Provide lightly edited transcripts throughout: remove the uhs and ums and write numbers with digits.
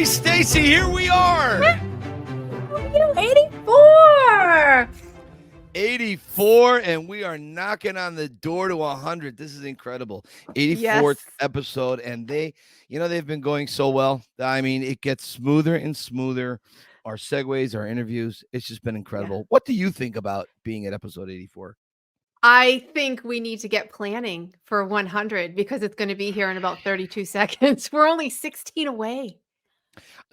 Stacy, here we are. 84. 84, and we are knocking on the door to 100. This is incredible. 84th episode, and they've been going so well. I mean, it gets smoother and smoother. Our segues, our interviews, it's just been incredible. What do you think about being at episode 84? I think we need to get planning for 100 because it's going to be here in about 32 seconds. We're only 16 away.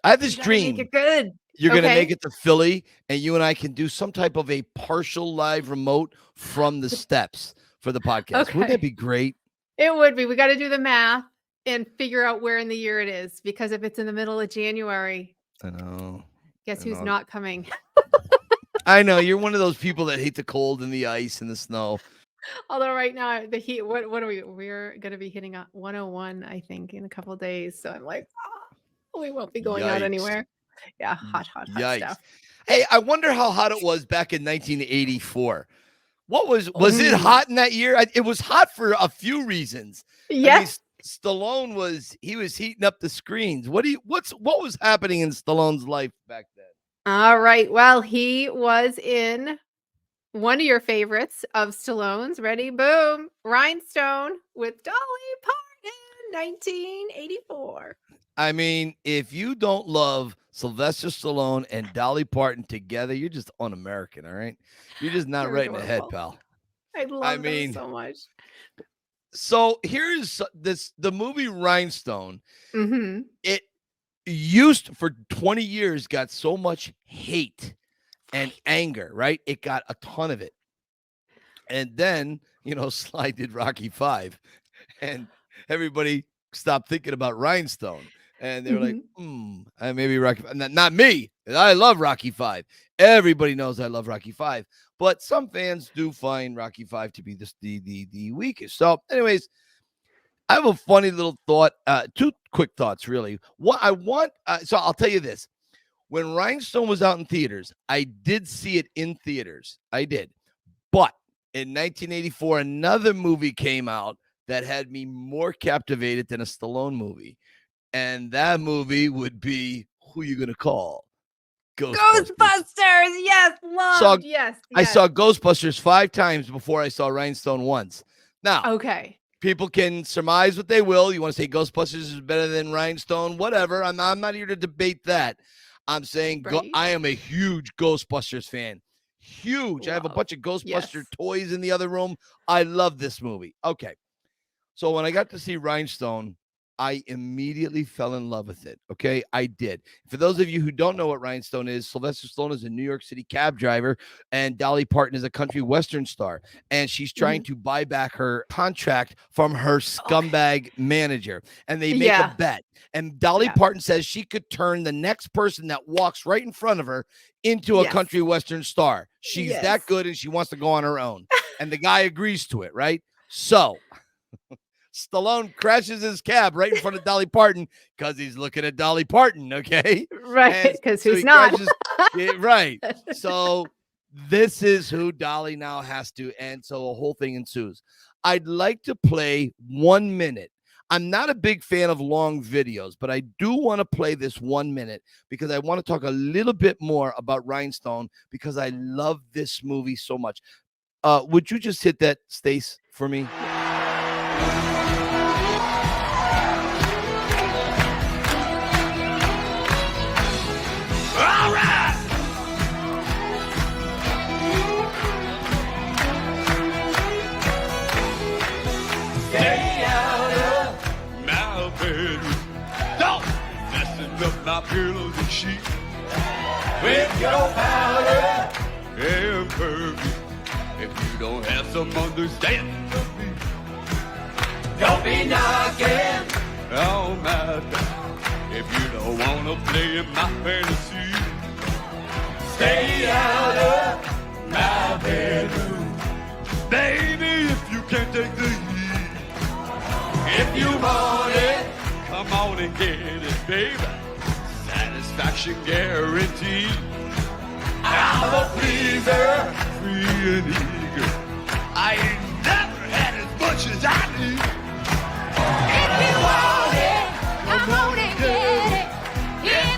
I have this dream. Make it good. You're going to make it to Philly, and you and I can do some type of a partial live remote from the steps for the podcast. Okay. Wouldn't that be great? It would be. We got to do the math and figure out where in the year it is, because if it's in the middle of January, I know. Guess who's not coming? I know. You're one of those people that hate the cold and the ice and the snow. Although right now the heat, what are we? We're going to be hitting 101, I think, in a couple of days. So I'm like, we won't be going out anywhere. Yeah, hot stuff. Hey, I wonder how hot it was back in 1984. Was it hot in that year? It was hot for a few reasons. Yes. I mean, Stallone was heating up the screens. What was happening in Stallone's life back then? All right. Well, he was in one of your favorites of Stallone's. Ready? Boom. Rhinestone with Dolly Parton, 1984. I mean, if you don't love Sylvester Stallone and Dolly Parton together, you're just un-American, all right? You're just not right in the head, pal. I love them so much. So here's the movie Rhinestone. Mm-hmm. It used for 20 years, got so much hate and anger, right? It got a ton of it. And then, Sly did Rocky V, and everybody stopped thinking about Rhinestone. And they were like, maybe Rocky V. Not me. I love Rocky V. Everybody knows I love Rocky V. But some fans do find Rocky V to be the weakest. So anyways, I have a funny little thought. Two quick thoughts, really. So I'll tell you this. When Rhinestone was out in theaters, I did see it in theaters. I did. But in 1984, another movie came out that had me more captivated than a Stallone movie. And that movie would be Who You Gonna Call? Ghostbusters. Yes, loved. Yes. I saw Ghostbusters 5 times before I saw Rhinestone once. Now, people can surmise what they will. You want to say Ghostbusters is better than Rhinestone? Whatever. I'm not here to debate that. I'm saying I am a huge Ghostbusters fan. Huge. I have a bunch of Ghostbuster toys in the other room. I love this movie. Okay. So when I got to see Rhinestone, I immediately fell in love with it. Okay, I did. For those of you who don't know what Rhinestone is, Sylvester Stallone is a New York City cab driver, and Dolly Parton is a country western star. And she's trying to buy back her contract from her scumbag manager. And they make a bet. And Dolly Parton says she could turn the next person that walks right in front of her into a country western star. She's that good, and she wants to go on her own. And the guy agrees to it, right? So Stallone crashes his cab right in front of Dolly Parton because he's looking at Dolly Parton, okay? Right, because who's not? Right. So this is who Dolly now has to, and so a whole thing ensues. I'd like to play 1 minute. I'm not a big fan of long videos, but I do want to play this 1 minute because I want to talk a little bit more about Rhinestone because I love this movie so much. Would you just hit that, Stace, for me? My pillows and sheets with your powder and perfume. If you don't have some understanding of me, don't be knocking on my door. If you don't wanna play in my fantasy, stay out of my bedroom. Baby, if you can't take the heat, if you want it, come on and get it, baby. Satisfaction guaranteed. I'm a pleaser, free and eager. I ain't never had as much as I need. If you want it, come on and get it. Yeah.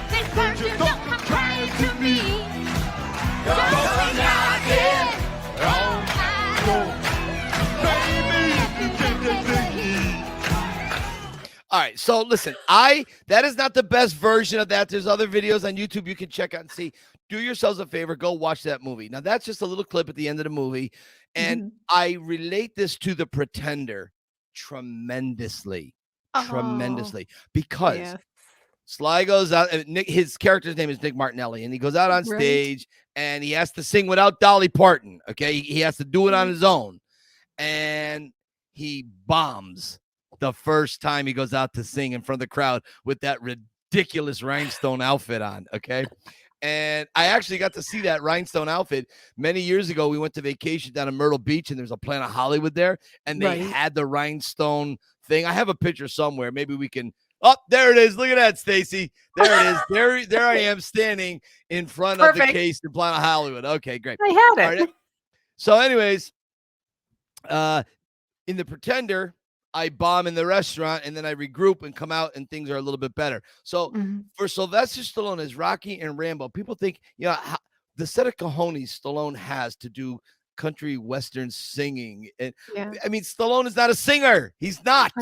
All right. So listen, that is not the best version of that. There's other videos on YouTube you can check out and see. Do yourselves a favor, go watch that movie. Now that's just a little clip at the end of the movie. And I relate this to The Pretender tremendously. Because Sly goes out, his character's name is Nick Martinelli, and he goes out on stage and he has to sing without Dolly Parton. Okay. He has to do it on his own. And he bombs the first time he goes out to sing in front of the crowd with that ridiculous rhinestone outfit on. Okay. And I actually got to see that rhinestone outfit many years ago. We went to vacation down in Myrtle Beach, and there's a Planet Hollywood there, and they had the rhinestone thing. I have a picture somewhere. Maybe we can. Oh, there it is. Look at that, Stacy. There it is. There I am standing in front of the case in Planet Hollywood. Okay, great. I had it. Right. So anyways, in The Pretender, I bomb in the restaurant, and then I regroup and come out, and things are a little bit better. So for Sylvester Stallone as Rocky and Rambo, people think, the set of cojones Stallone has to do country western singing. And I mean, Stallone is not a singer. He's not.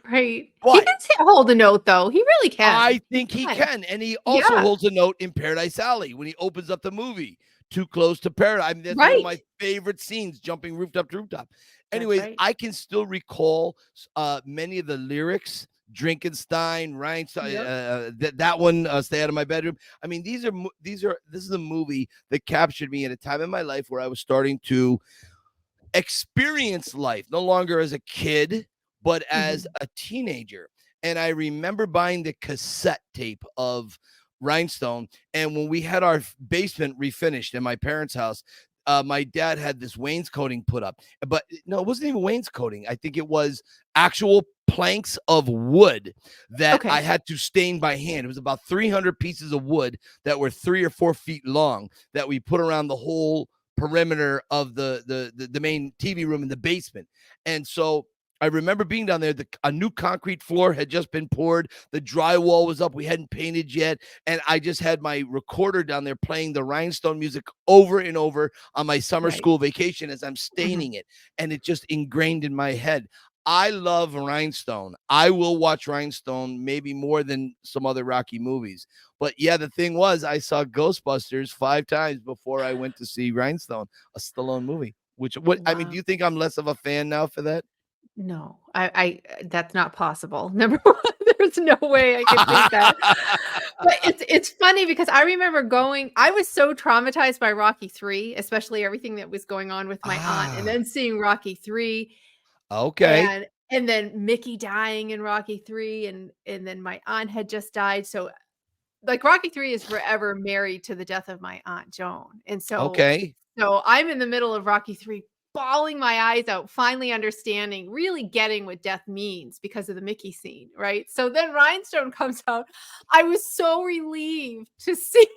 Right. But he can hold a note, though. He really can. I think he can. And he also holds a note in Paradise Alley when he opens up the movie. Too Close to Paradise. I mean, that's one of my favorite scenes, jumping rooftop to rooftop. Anyways, I can still recall many of the lyrics. Drinkenstein, Rhinestone, that one, Stay Out of My Bedroom. I mean, this is a movie that captured me at a time in my life where I was starting to experience life, no longer as a kid, but as a teenager. And I remember buying the cassette tape of Rhinestone. And when we had our basement refinished in my parents' house, my dad had this wainscoting put up, but no, it wasn't even wainscoting. I think it was actual planks of wood that I had to stain by hand. It was about 300 pieces of wood that were 3 or 4 feet long that we put around the whole perimeter of the main TV room in the basement. And so I remember being down there. A new concrete floor had just been poured. The drywall was up. We hadn't painted yet. And I just had my recorder down there playing the Rhinestone music over and over on my summer school vacation as I'm staining it. And it just ingrained in my head. I love Rhinestone. I will watch Rhinestone maybe more than some other Rocky movies. But yeah, the thing was, I saw Ghostbusters 5 times before I went to see Rhinestone, a Stallone movie. I mean, do you think I'm less of a fan now for that? No, I that's not possible. Number one, there's no way I could think that. But it's funny because I remember I was so traumatized by Rocky 3, especially everything that was going on with my aunt, and then seeing Rocky 3. Okay. And then Mickey dying in Rocky 3, and then my aunt had just died. So like Rocky 3 is forever married to the death of my Aunt Joan. And so so I'm in the middle of Rocky 3, bawling my eyes out, finally understanding, really getting what death means because of the Mickey scene, right? So then Rhinestone comes out. I was so relieved to see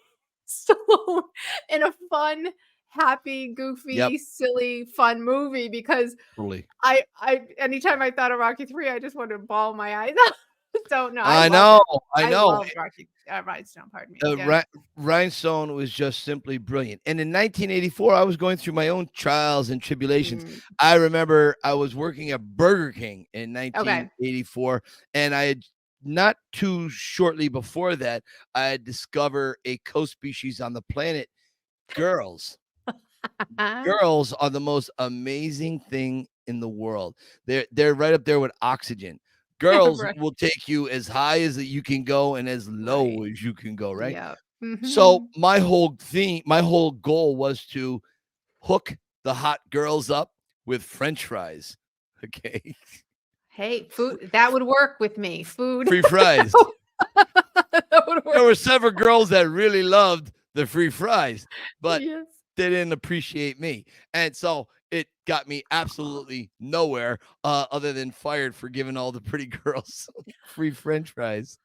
Stallone in a fun, happy, goofy, silly, fun movie because I anytime I thought of Rocky 3, I just wanted to bawl my eyes out. So no, I know. I love Rocky, Rhinestone, pardon me. Rhinestone was just simply brilliant. And in 1984, I was going through my own trials and tribulations. I remember I was working at Burger King in 1984, and I had not too shortly before that, I had discovered a co-species on the planet, girls. Girls are the most amazing thing in the world. They're right up there with oxygen. Girls will take you as high as you can go and as low as you can go, right? Yeah. So my whole goal was to hook the hot girls up with French fries. Okay. Hey, food, that would work with me. Food. Free fries. That would work. There were several girls that really loved the free fries, but they didn't appreciate me. And so it got me absolutely nowhere other than fired for giving all the pretty girls free French fries.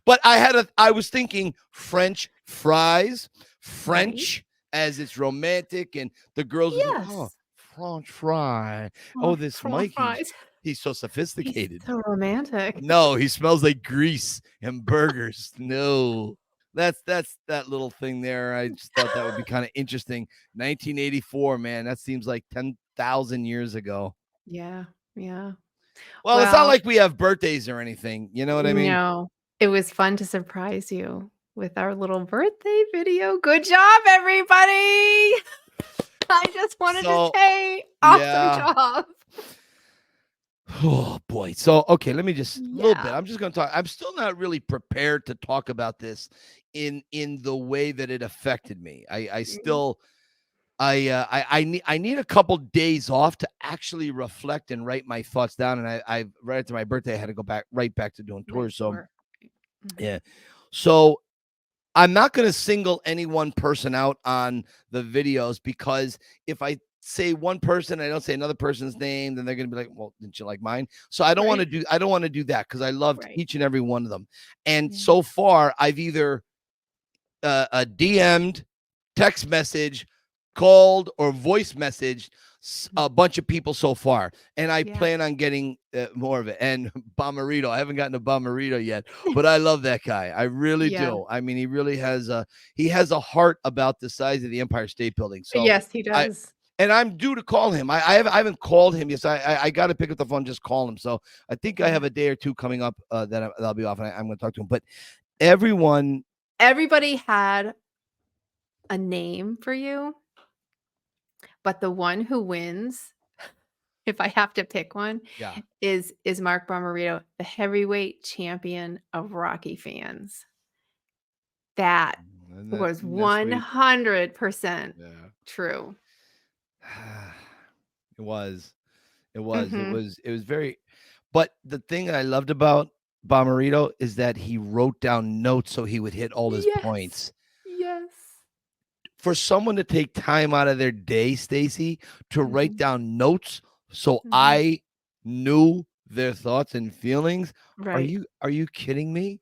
But I was thinking French fries, French as it's romantic, and the girls would say, oh, French fry. Oh, this Mikey. He's so sophisticated. He's so romantic. No, he smells like grease and burgers. No. That's that little thing there. I just thought that would be kind of interesting. 1984, man. That seems like 10,000 years ago. Yeah. Well, it's not like we have birthdays or anything. You know what I mean? No, it was fun to surprise you with our little birthday video. Good job, everybody. I just wanted to say, awesome job. Oh boy. So, okay, let me just a little bit. I'm just going to talk. I'm still not really prepared to talk about this in the way that it affected me. I still I need a couple days off to actually reflect and write my thoughts down. And I right after my birthday, I had to go right back to doing tours. So yeah. So I'm not going to single any one person out on the videos, because if I say one person, I don't say another person's name, then they're going to be like, well, didn't you like mine? So I don't want to do that, because I loved each and every one of them. And so far I've either DM'd, text message, called, or voice messaged a bunch of people so far, and I plan on getting more of it. And Bomarito, I haven't gotten to Bomarito yet, but I love that guy. I really do. I mean, he really has a heart about the size of the Empire State Building. So yes, he does. And I'm due to call him. I haven't called him. Yes, I got to pick up the phone, just call him. So I think I have a day or two coming up that I'll be off, and I'm going to talk to him. But everybody had a name for you. But the one who wins, if I have to pick one, is Marc Bomarito, the heavyweight champion of Rocky fans. That was 100% true. It was. It was very. But the thing that I loved about Bomarito is that he wrote down notes so he would hit all his points. Yes. For someone to take time out of their day, Stacy, to write down notes so I knew their thoughts and feelings. Right. Are you kidding me?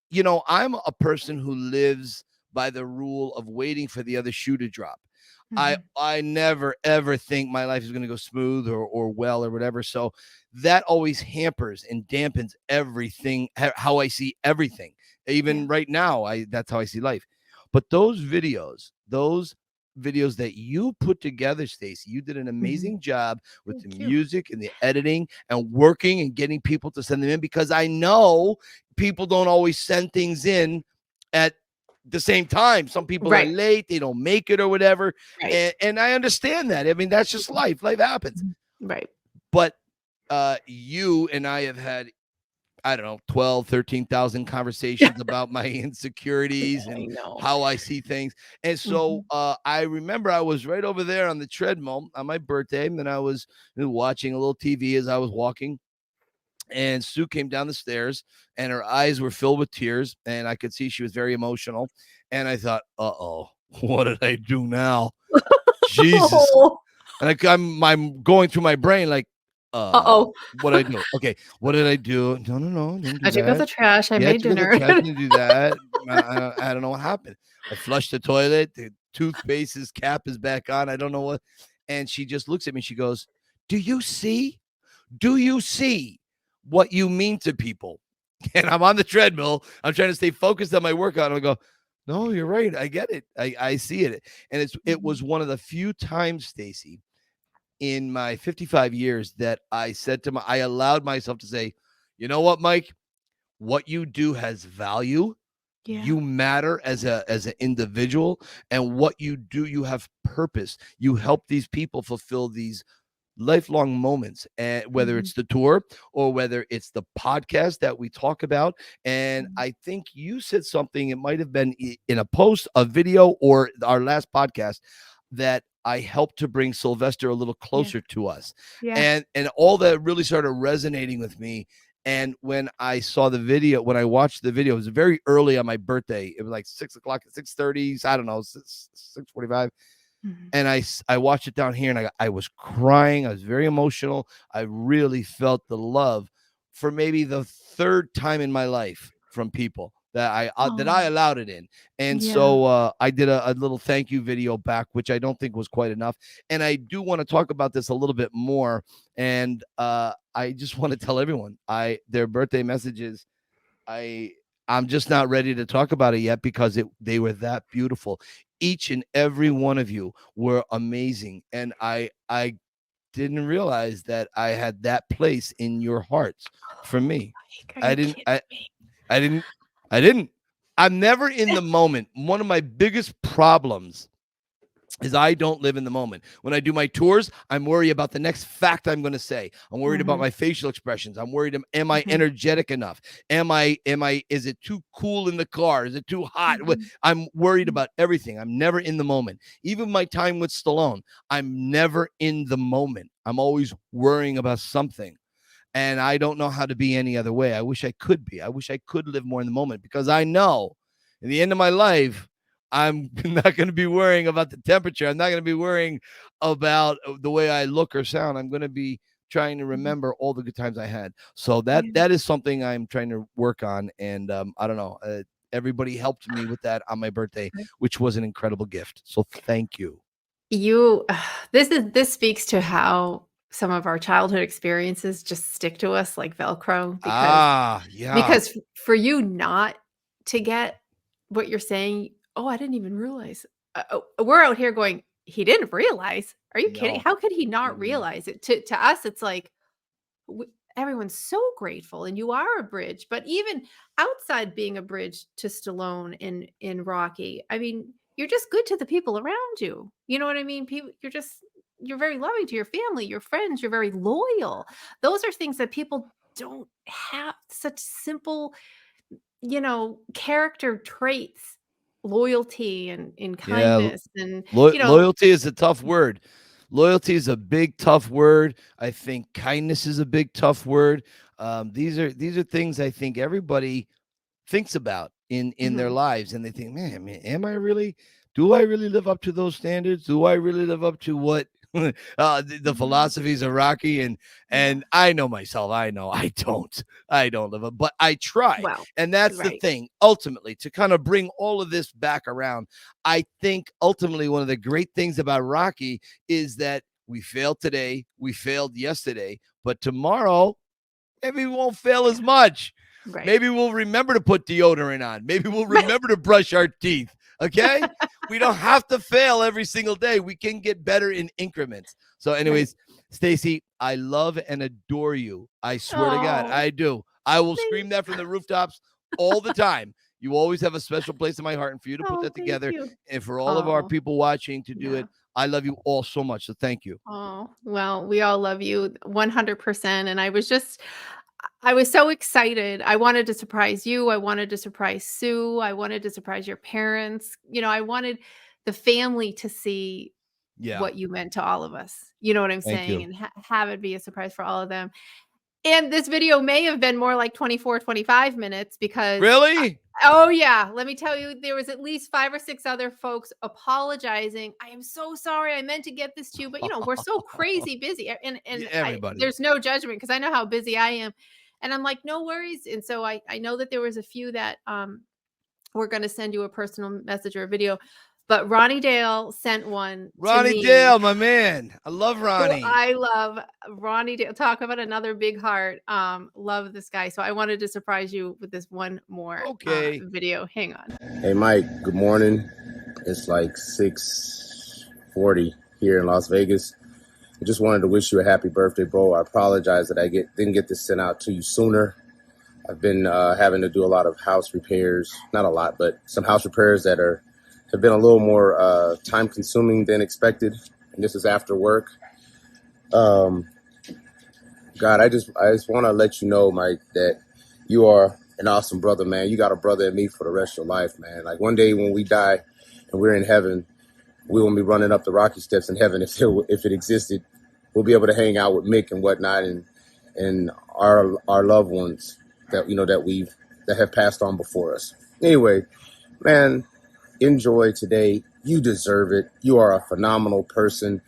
You know, I'm a person who lives by the rule of waiting for the other shoe to drop. I never, ever think my life is going to go smooth or well or whatever. So that always hampers and dampens everything, how I see everything. Even right now, that's how I see life. But those videos that you put together, Stacy, you did an amazing job with the music and the editing and working and getting people to send them in, because I know people don't always send things in at the same time. Some people are late, they don't make it or whatever. And I understand that. I mean, that's just life. Life happens. Right. But you and I have had, I don't know, 12, 13,000 conversations about my insecurities and how I see things. And so I remember I was right over there on the treadmill on my birthday, and then I was watching a little TV as I was walking. And Sue came down the stairs, and her eyes were filled with tears, and I could see she was very emotional. And I thought, uh-oh, what did I do now? Jesus. And I'm going through my brain like, what did I do? Okay, what did I do? No, I took out the trash. I made dinner. I didn't do that. I don't know what happened. I flushed the toilet. The toothpaste's cap is back on. I don't know what. And she just looks at me. She goes, Do you see what you mean to people? And I'm on the treadmill. I'm trying to stay focused on my workout. And I go, no, you're right. I get it. I see it. And it was one of the few times, Stacy, in my 55 years that I allowed myself to say, you know what, Mike, what you do has value. You matter as an individual, and what you do, you have purpose. You help these people fulfill these lifelong moments, and whether it's the tour or whether it's the podcast that we talk about. And I think you said something, it might have been in a post, a video, or our last podcast, that I helped to bring Sylvester a little closer to us. And all that really started resonating with me. And when I saw the video, when I watched the video, it was very early on my birthday. It was like 6 o'clock, 6:30, I don't know, 6:45. And I watched it down here, and I was crying. I was very emotional. I really felt the love for maybe the third time in my life from people that I allowed it in. And so I did a little thank you video back, which I don't think was quite enough. And I do want to talk about this a little bit more. And I just want to tell everyone their birthday messages, I'm just not ready to talk about it yet, because they were that beautiful. Each and every one of you were amazing. And I didn't realize that I had that place in your hearts for me. I didn't. I'm never in the moment. One of my biggest problems is I don't live in the moment. When I do my tours, I'm worried about the next fact I'm going to say. I'm worried about my facial expressions. I'm worried, am I energetic enough? Is it too cool in the car? Is it too hot? I'm worried about everything. I'm never in the moment. Even my time with Stallone, I'm never in the moment. I'm always worrying about something. And I don't know how to be any other way. I wish I could be. I wish I could live more in the moment, because I know in the end of my life, I'm not going to be worrying about the temperature. I'm not going to be worrying about the way I look or sound. I'm going to be trying to remember all the good times I had. So that is something I'm trying to work on. And I don't know. Everybody helped me with that on my birthday, which was an incredible gift. So thank you. This speaks to how some of our childhood experiences just stick to us like Velcro. Because for you not to get what you're saying, I didn't even realize. We're out here going, he didn't realize. Are you kidding? How could he not realize it? To us, it's like everyone's so grateful, and you are a bridge. But even outside being a bridge to Stallone in Rocky, I mean, you're just good to the people around you. You know what I mean? You're very loving to your family, your friends. You're very loyal. Those are things that people don't have, such simple, character traits. Loyalty and kindness and loyalty is a tough word. Loyalty is a big tough word. I think kindness is a big tough word. These are things I think everybody thinks about in their lives, and they think, man, do I really live up to those standards? Do I really live up to what the philosophies of Rocky? And I know myself. I know I don't live up, but I try. Well, and that's the thing, ultimately, to kind of bring all of this back around. I think ultimately one of the great things about Rocky is that we failed today, we failed yesterday, but tomorrow maybe we won't fail as much. Right. Maybe we'll remember to put deodorant on. Maybe we'll remember to brush our teeth. Okay. We don't have to fail every single day. We can get better in increments. So anyways, Stacy, I love and adore you. I swear to God, I do. I will scream that from the rooftops all the time. You always have a special place in my heart, and for you to put that together, and for all of our people watching to do it, I love you all so much. So thank you. Oh, well, we all love you 100%. And I was so excited. I wanted to surprise you. I wanted to surprise Sue. I wanted to surprise your parents. I wanted the family to see what you meant to all of us. You know what I'm saying? And have it be a surprise for all of them. And this video may have been more like 24, 25 minutes because... Really? Let me tell you, there was at least 5 or 6 other folks apologizing. I am so sorry. I meant to get this to you, but we're so crazy busy. And there's no judgment, because I know how busy I am. And I'm like, no worries. And so I know that there was a few that were going to send you a personal message or a video. But Ronnie Dale sent one. Ronnie Dale, my man. I love Ronnie. I love Ronnie Dale. Talk about another big heart. Love this guy. So I wanted to surprise you with this one more video. Hang on. Hey, Mike. Good morning. It's like 6:40 here in Las Vegas. I just wanted to wish you a happy birthday, bro. I apologize that I didn't get this sent out to you sooner. I've been having to do a lot of house repairs. Not a lot, but some house repairs that have been a little more time consuming than expected. And this is after work. God, I just want to let you know, Mike, that you are an awesome brother, man. You got a brother in me for the rest of your life, man. Like, one day when we die and we're in heaven, we will be running up the Rocky steps in heaven. If it existed, we'll be able to hang out with Mick and whatnot, and our loved ones that that have passed on before us. Anyway, man, enjoy today. You deserve it. You are a phenomenal person.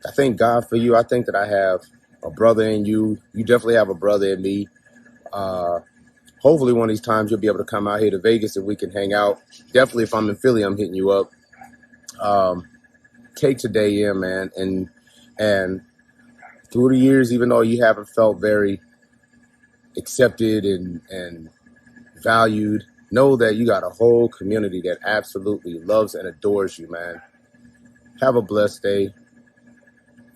I thank God for you. I think that I have a brother in you. You definitely have a brother in me. Hopefully one of these times you'll be able to come out here to Vegas and we can hang out. Definitely if I'm in Philly, I'm hitting you up. Take today in, man. And through the years, even though you haven't felt very accepted and valued, know that you got a whole community that absolutely loves and adores you, man. Have a blessed day.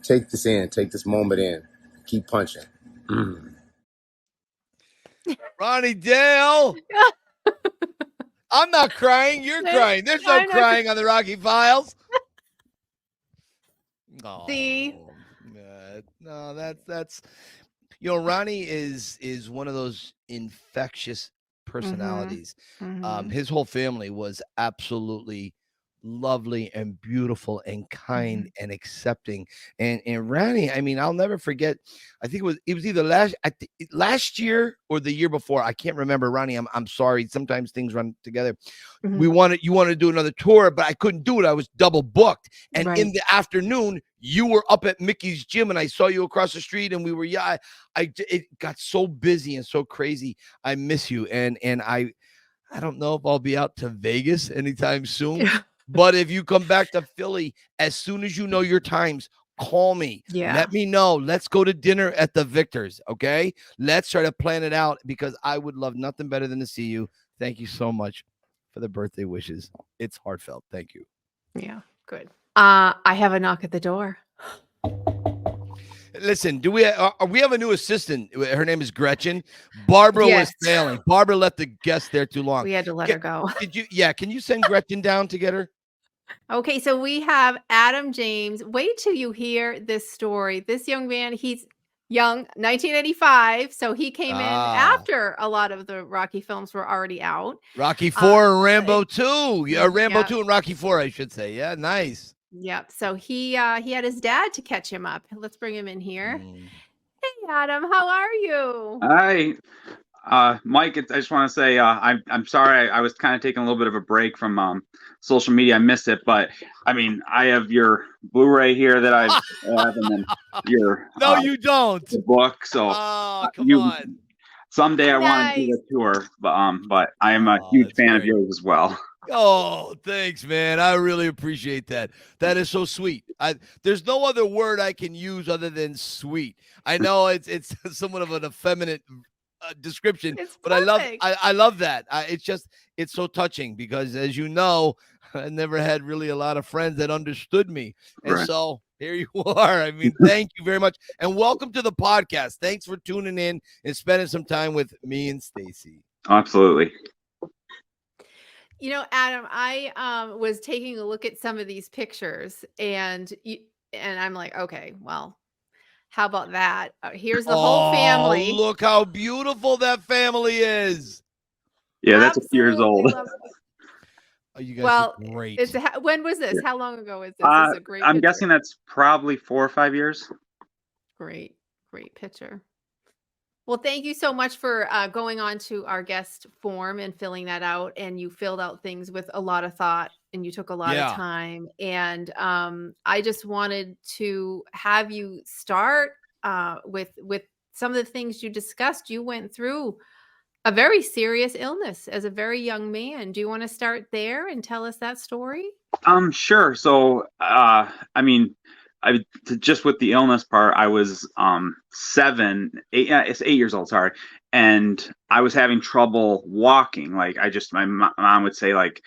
take this in. Take this moment in. Keep punching. Ronnie Dale. I'm not crying. You're crying. There's no crying on the Rocky Files. See? No, that's Ronnie is one of those infectious personalities. His whole family was absolutely lovely and beautiful and kind and accepting. And Ronnie, I mean, I'll never forget. I think it was either last year or the year before. I can't remember. Ronnie, I'm sorry. Sometimes things run together. You wanted to do another tour, but I couldn't do it. I was double booked. And in the afternoon, you were up at Mickey's gym, and I saw you across the street, and we were it got so busy and so crazy. I miss you, and I don't know if I'll be out to Vegas anytime soon. But if you come back to Philly, as soon as you know your times, call me. Yeah. Let me know. Let's go to dinner at the Victor's. Okay. Let's try to plan it out, because I would love nothing better than to see you. Thank you so much for the birthday wishes. It's heartfelt. Thank you. Yeah. Good. I have a knock at the door. Listen, we have a new assistant. Her name is Gretchen. Barbara was failing. Barbara let the guest there too long. We had to let her go. Can you send Gretchen down to get her? Okay, so we have Adam James. Wait till you hear this story. This young man, he's young, 1985. So he came in after a lot of the Rocky films were already out. Rocky 4 and Rambo 2. Yeah, Rambo 2 and Rocky 4, I should say. Yeah, nice. Yep. So he had his dad to catch him up. Let's bring him in here. Hey, Adam, how are you? Hi. Mike, I just want to say I'm sorry. I was kind of taking a little bit of a break from social media. I missed it, but I mean, I have your Blu-ray here that I have, and then your you don't book. So come on. Someday I want to do a tour, but I am a huge fan of yours as well. Oh, thanks, man. I really appreciate that. That is so sweet. There's no other word I can use other than sweet. I know it's somewhat of an effeminate description, but I love that. It's so touching, because as you know, I never had really a lot of friends that understood me. And so here you are. I mean, thank you very much. And welcome to the podcast. Thanks for tuning in and spending some time with me and Stacy. Absolutely. You know, Adam, I was taking a look at some of these pictures, and I'm like, okay, well, how about that? Here's the whole family. Look how beautiful that family is. Yeah, that's a few years old. Oh, you guys are great. When was this? How long ago is this? This is a great I'm picture. guessing that's probably 4 or 5 years. Great picture. Well, thank you so much for going on to our guest form and filling that out. And you filled out things with a lot of thought, and you took a lot of time. And I just wanted to have you start with some of the things you discussed. You went through a very serious illness as a very young man. Do you want to start there and tell us that story? Sure. So, I mean, just with the illness part, I was 8 years old, sorry, and I was having trouble walking. Like my mom would say, like,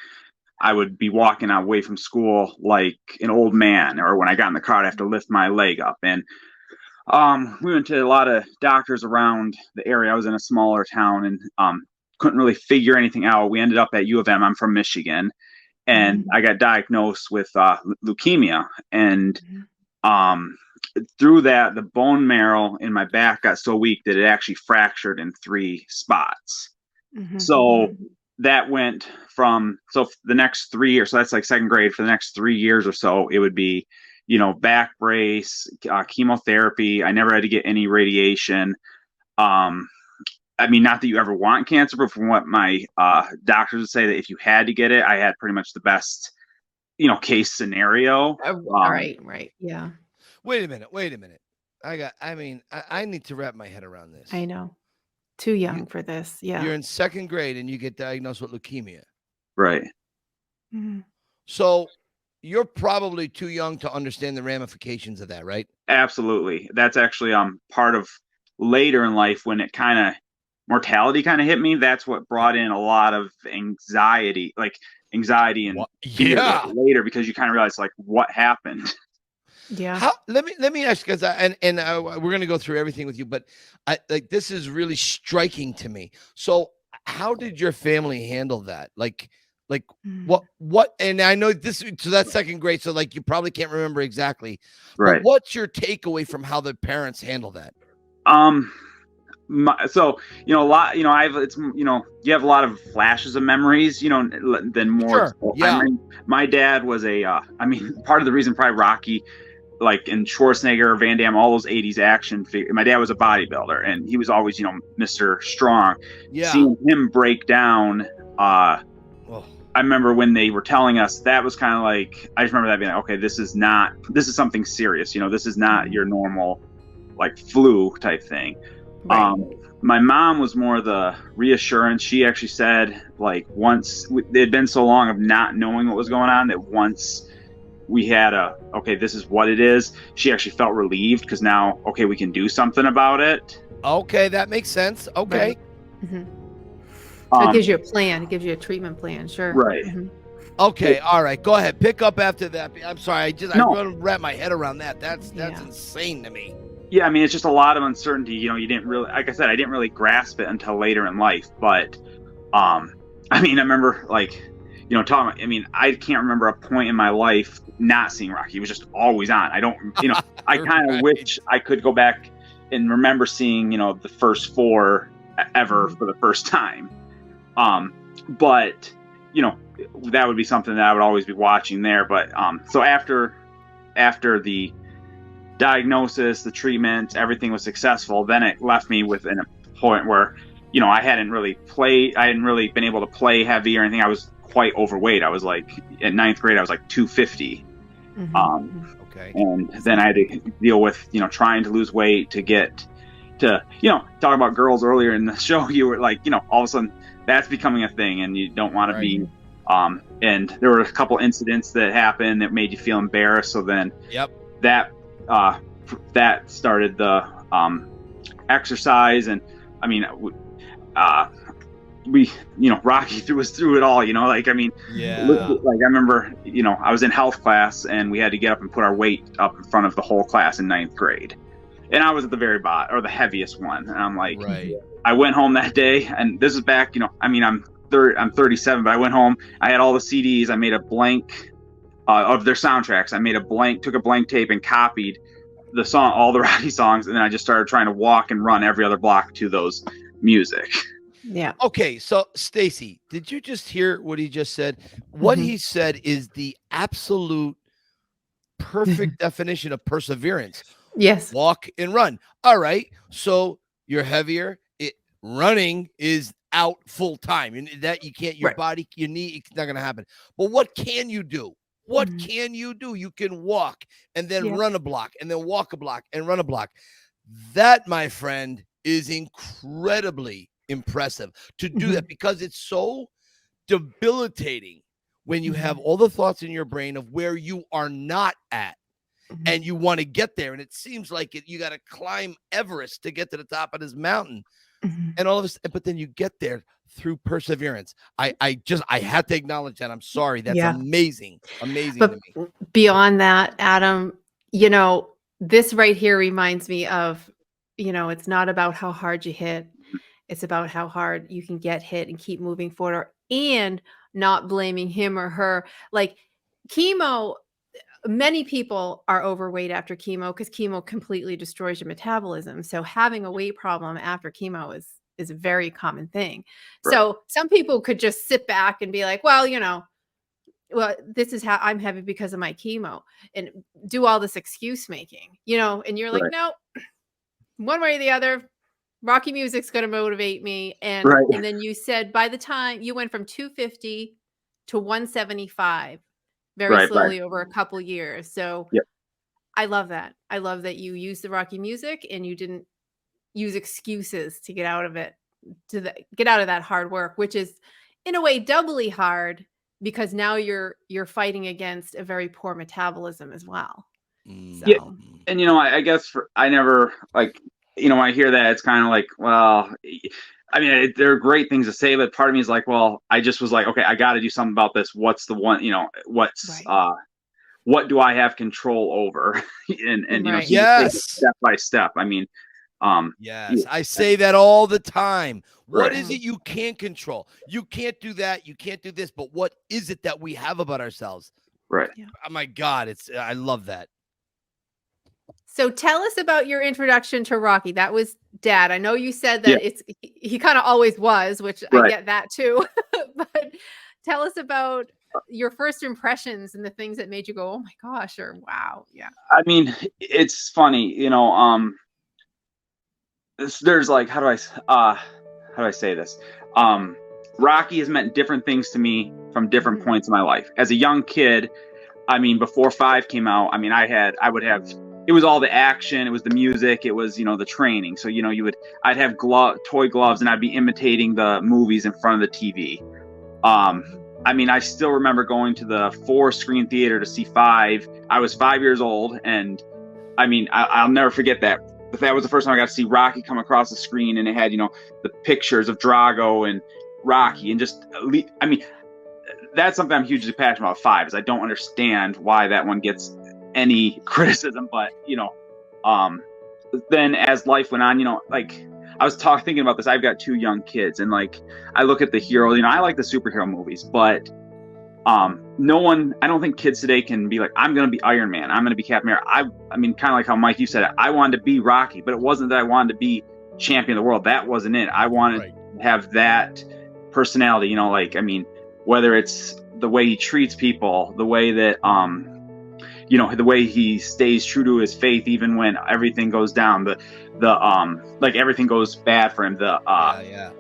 I would be walking away from school like an old man, or when I got in the car, I'd have to lift my leg up. And we went to a lot of doctors around the area. I was in a smaller town, and couldn't really figure anything out. We ended up at U of M. I'm from Michigan, and I got diagnosed with leukemia, and through that, the bone marrow in my back got so weak that it actually fractured in 3 spots. So that went from, the next 3 years, so that's like second grade, for the next 3 years or so, it would be, back brace, chemotherapy. I never had to get any radiation. I mean, not that you ever want cancer, but from what my doctors would say, that if you had to get it, I had pretty much the best case scenario. Right. Yeah. Wait a minute. I need to wrap my head around this. I know. Too young for this. Yeah. You're in second grade and you get diagnosed with leukemia. Right. So you're probably too young to understand the ramifications of that, right? Absolutely. That's actually part of later in life, when it mortality kind of hit me. That's what brought in a lot of anxiety and fear later, because you kind of realize, like, what happened. Yeah. Let me ask, because we're gonna go through everything with you, but this is really striking to me. So how did your family handle that? Like what? And I know this, so that's second grade, so like you probably can't remember exactly. Right. But what's your takeaway from how the parents handle that? So a lot, you have a lot of flashes of memories, than more. Sure. Yeah. I mean, my dad was part of the reason probably Rocky, like in Schwarzenegger, Van Damme, all those 80s action figures. My dad was a bodybuilder, and he was always, Mr. Strong. Yeah. Seeing him break down, I remember when they were telling us, that was kind of like, I just remember that being like, okay, this is something serious. This is not your normal, like, flu type thing. Right. My mom was more the reassurance. She actually said, like, once it had been so long of not knowing what was going on, that once we had okay, this is what it is, she actually felt relieved, because now, okay, we can do something about it. Okay, that makes sense. Okay. Right. Mm-hmm. It gives you a plan. It gives you a treatment plan. Sure. Right. Mm-hmm. Okay. All right. Go ahead. Pick up after that. I'm sorry. I want to wrap my head around that. That's insane to me. Yeah, I mean, it's just a lot of uncertainty. You didn't really, like I said, I didn't really grasp it until later in life. But, I remember, like, I can't remember a point in my life not seeing Rocky. It was just always on. I don't, I kind of wish I could go back and remember seeing, the first 4 ever for the first time. But, that would be something that I would always be watching there. But, so after the diagnosis, the treatment, everything was successful, then it left me with a point where, I hadn't really been able to play heavy or anything. I was quite overweight. I was like, in 9th grade, I was like 250. Mm-hmm. Okay. And then I had to deal with, trying to lose weight to get to, talk about girls earlier in the show. You were like, all of a sudden that's becoming a thing, and you don't want to be, and there were a couple incidents that happened that made you feel embarrassed. So then that started the exercise. And I mean, Rocky threw us through it all, like, I mean, like, I remember, I was in health class, and we had to get up and put our weight up in front of the whole class in 9th grade. And I was at the very bottom, or the heaviest one. And I'm like, I went home that day, and this is back, I'm 37, but I went home, I had all the CDs, I made a blank of their soundtracks. I took a blank tape and copied the song, all the Rocky songs. And then I just started trying to walk and run every other block to those music. Yeah. Okay. So Stacy, did you just hear what he just said? What he said is the absolute perfect definition of perseverance. Yes. Walk and run. All right. So you're heavier. Running is out full time. That you can't, your body, your knee, it's not going to happen. But what can you do? What can you do? You can walk and then run a block, and then walk a block and run a block. That, my friend, is incredibly impressive to do that, because it's so debilitating when you have all the thoughts in your brain of where you are not at, and you want to get there. And it seems like you got to climb Everest to get to the top of this mountain. And all of this, but then you get there through perseverance. I had to acknowledge that. I'm sorry. That's amazing. Amazing but to me. Beyond that, Adam, this right here reminds me of, it's not about how hard you hit. It's about how hard you can get hit and keep moving forward, and not blaming him or her. Like chemo, many people are overweight after chemo because chemo completely destroys your metabolism. So having a weight problem after chemo is a very common thing. Right. So some people could just sit back and be like, well, this is how I'm heavy because of my chemo, and do all this excuse making, and you're like, no, one way or the other, Rocky music's going to motivate me. And then you said by the time you went from 250 to 175, very slowly over a couple years. So I love that. I love that you used the Rocky music and you didn't use excuses to get out of it, get out of that hard work, which is in a way doubly hard, because now you're fighting against a very poor metabolism as well. So. Yeah. And, I guess I never, like, when I hear that, it's kind of like, well, I mean, there are great things to say, but part of me is like, well, I just was like, okay, I got to do something about this. What's the one, what do I have control over? and you know, so yes, step by step. I mean, yes, I say that all the time. What Right. is it you can't control? You can't do that. You can't do this. But what is it that we have about ourselves? Right. Oh my God, I love that. So tell us about your introduction to Rocky. That was Dad. I know you said that he kind of always was, which I get that too. But tell us about your first impressions and the things that made you go, "Oh my gosh," or "Wow." Yeah. I mean, it's funny, you know, there's like, how do I say this? Rocky has meant different things to me from different points in my life. As a young kid, I mean, before 5 came out, I mean, it was all the action, it was the music, it was, you know, the training. So, you know, I'd have toy gloves and I'd be imitating the movies in front of the TV. I mean, I still remember going to the 4-screen theater to see 5. I was 5 years old, and I mean, I'll never forget that. That was the first time I got to see Rocky come across the screen, and it had, you know, the pictures of Drago and Rocky, and just, I mean, that's something I'm hugely passionate about. 5 is I don't understand why that one gets any criticism, but you know, then as life went on, you know, like I was thinking about this. I've got 2 young kids, and like I look at the hero. You know, I like the superhero movies, but I don't think kids today can be like, I'm gonna be Iron Man, I'm gonna be Captain America. I mean, kind of like how Mike, you said it. I wanted to be Rocky, but it wasn't that I wanted to be champion of the world. That wasn't it. I wanted to have that personality. You know, like, I mean, whether it's the way he treats people, the way that you know, the way he stays true to his faith even when everything goes down, like everything goes bad for him. I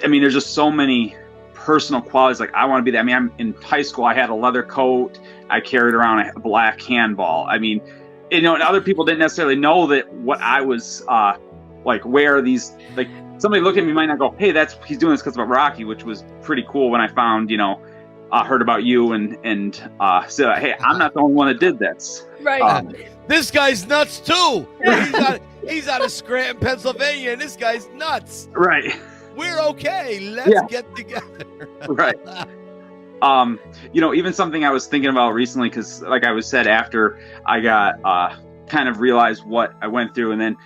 mean, there's just so many personal qualities. Like, I want to be that. I mean, I'm in high school, I had a leather coat, I carried around a black handball. I mean, you know, and other people didn't necessarily know that what I was like, where these, like, somebody look at me might not go, hey, he's doing this because of Rocky, which was pretty cool when I found, you know, heard about you and said, hey, I'm not the only one that did this. Right. This guy's nuts too. He's out of Scranton, Pennsylvania, and this guy's nuts. Right. We're okay. Let's get together. Right. You know, even something I was thinking about recently, because like I was said, after I got kind of realized what I went through, and then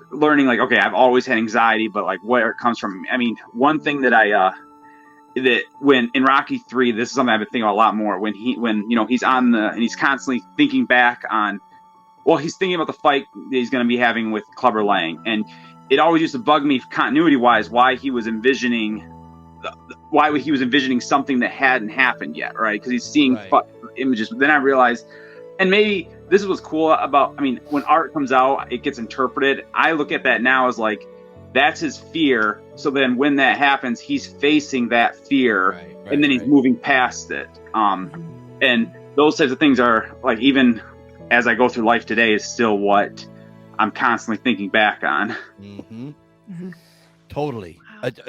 learning, like, okay, I've always had anxiety, but like where it comes from. I mean, one thing that that when in Rocky 3, this is something I've been thinking about a lot more, when you know, he's on and he's constantly thinking back on, well, he's thinking about the fight that he's going to be having with Clubber Lang, and it always used to bug me continuity wise why he was envisioning something that hadn't happened yet, right? Because he's seeing images. Then I realized, and maybe this is what's cool about, I mean, when art comes out, it gets interpreted. I look at that now as like, that's his fear. So then when that happens, he's facing that fear, and then he's moving past it. And those types of things are like, even as I go through life today, is still what I'm constantly thinking back on. Mm-hmm. Mm-hmm. Totally.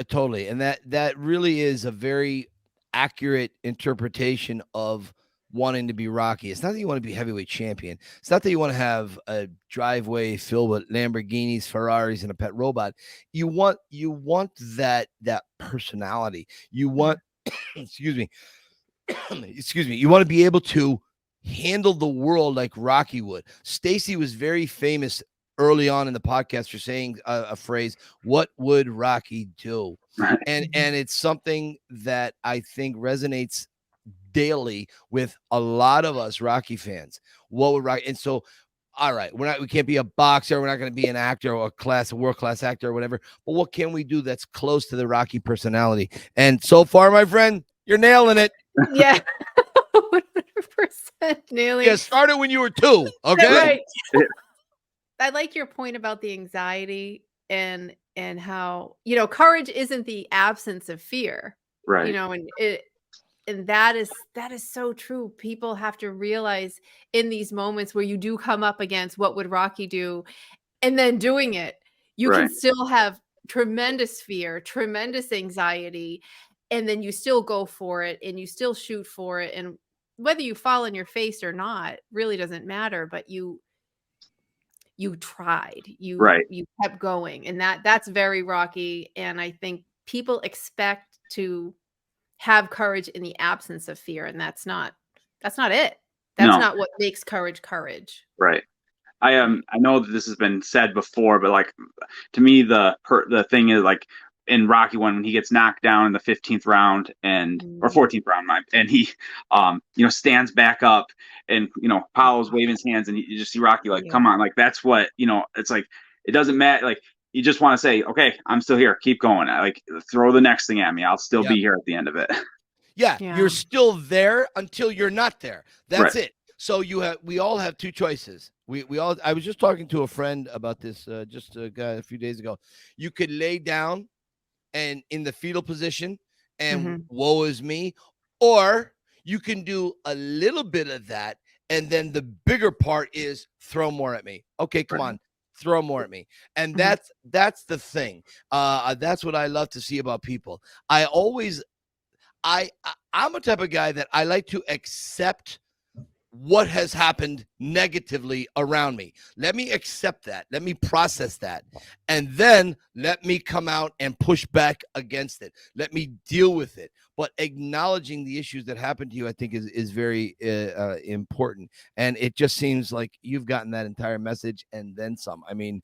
Totally. And that really is a very accurate interpretation of wanting to be Rocky. It's not that you want to be heavyweight champion. It's not that you want to have a driveway filled with Lamborghinis, Ferraris, and a pet robot. You want that personality. You want, excuse me. You want to be able to handle the world like Rocky would. Stacy was very famous early on in the podcast for saying a phrase, "What would Rocky do?" And it's something that I think resonates daily with a lot of us Rocky fans. What would Rocky? And so, all right, we can't be a boxer, we're not going to be an actor or a world-class actor or whatever, but what can we do that's close to the Rocky personality? And so far, my friend, you're nailing it. Yeah. 100% nailing. Yeah, started when you were 2. Okay. Right. I like your point about the anxiety and how, you know, courage isn't the absence of fear. Right. You know, and that is so true. People have to realize in these moments where you do come up against what would Rocky do, and then doing it, you can still have tremendous fear, tremendous anxiety, and then you still go for it and you still shoot for it. And whether you fall on your face or not really doesn't matter, but you tried, you kept going. And that's very Rocky. And I think people expect to have courage in the absence of fear. And that's not it. That's not what makes courage. Right. I know that this has been said before, but like to me, the thing is like in Rocky when he gets knocked down in the 15th round or 14th round, and he stands back up and Apollo's waving his hands and you just see Rocky like, come on, like that's what it's like. It doesn't matter. Like you just want to say, okay, I'm still here. Keep going. Like throw the next thing at me. I'll still be here at the end of it. Yeah, you're still there until you're not there. That's it. So we all have two choices. I was just talking to a friend about this just a few days ago. You could lay down and in the fetal position and woe is me, or you can do a little bit of that. And then the bigger part is throw more at me. Okay, come on. Throw more at me. And that's the thing. That's what I love to see about people. I'm a type of guy that I like to accept what has happened negatively around me. Let me accept that. Let me process that. And then let me come out and push back against it. Let me deal with it. But acknowledging the issues that happened to you, I think is very important. And it just seems like you've gotten that entire message and then some. I mean,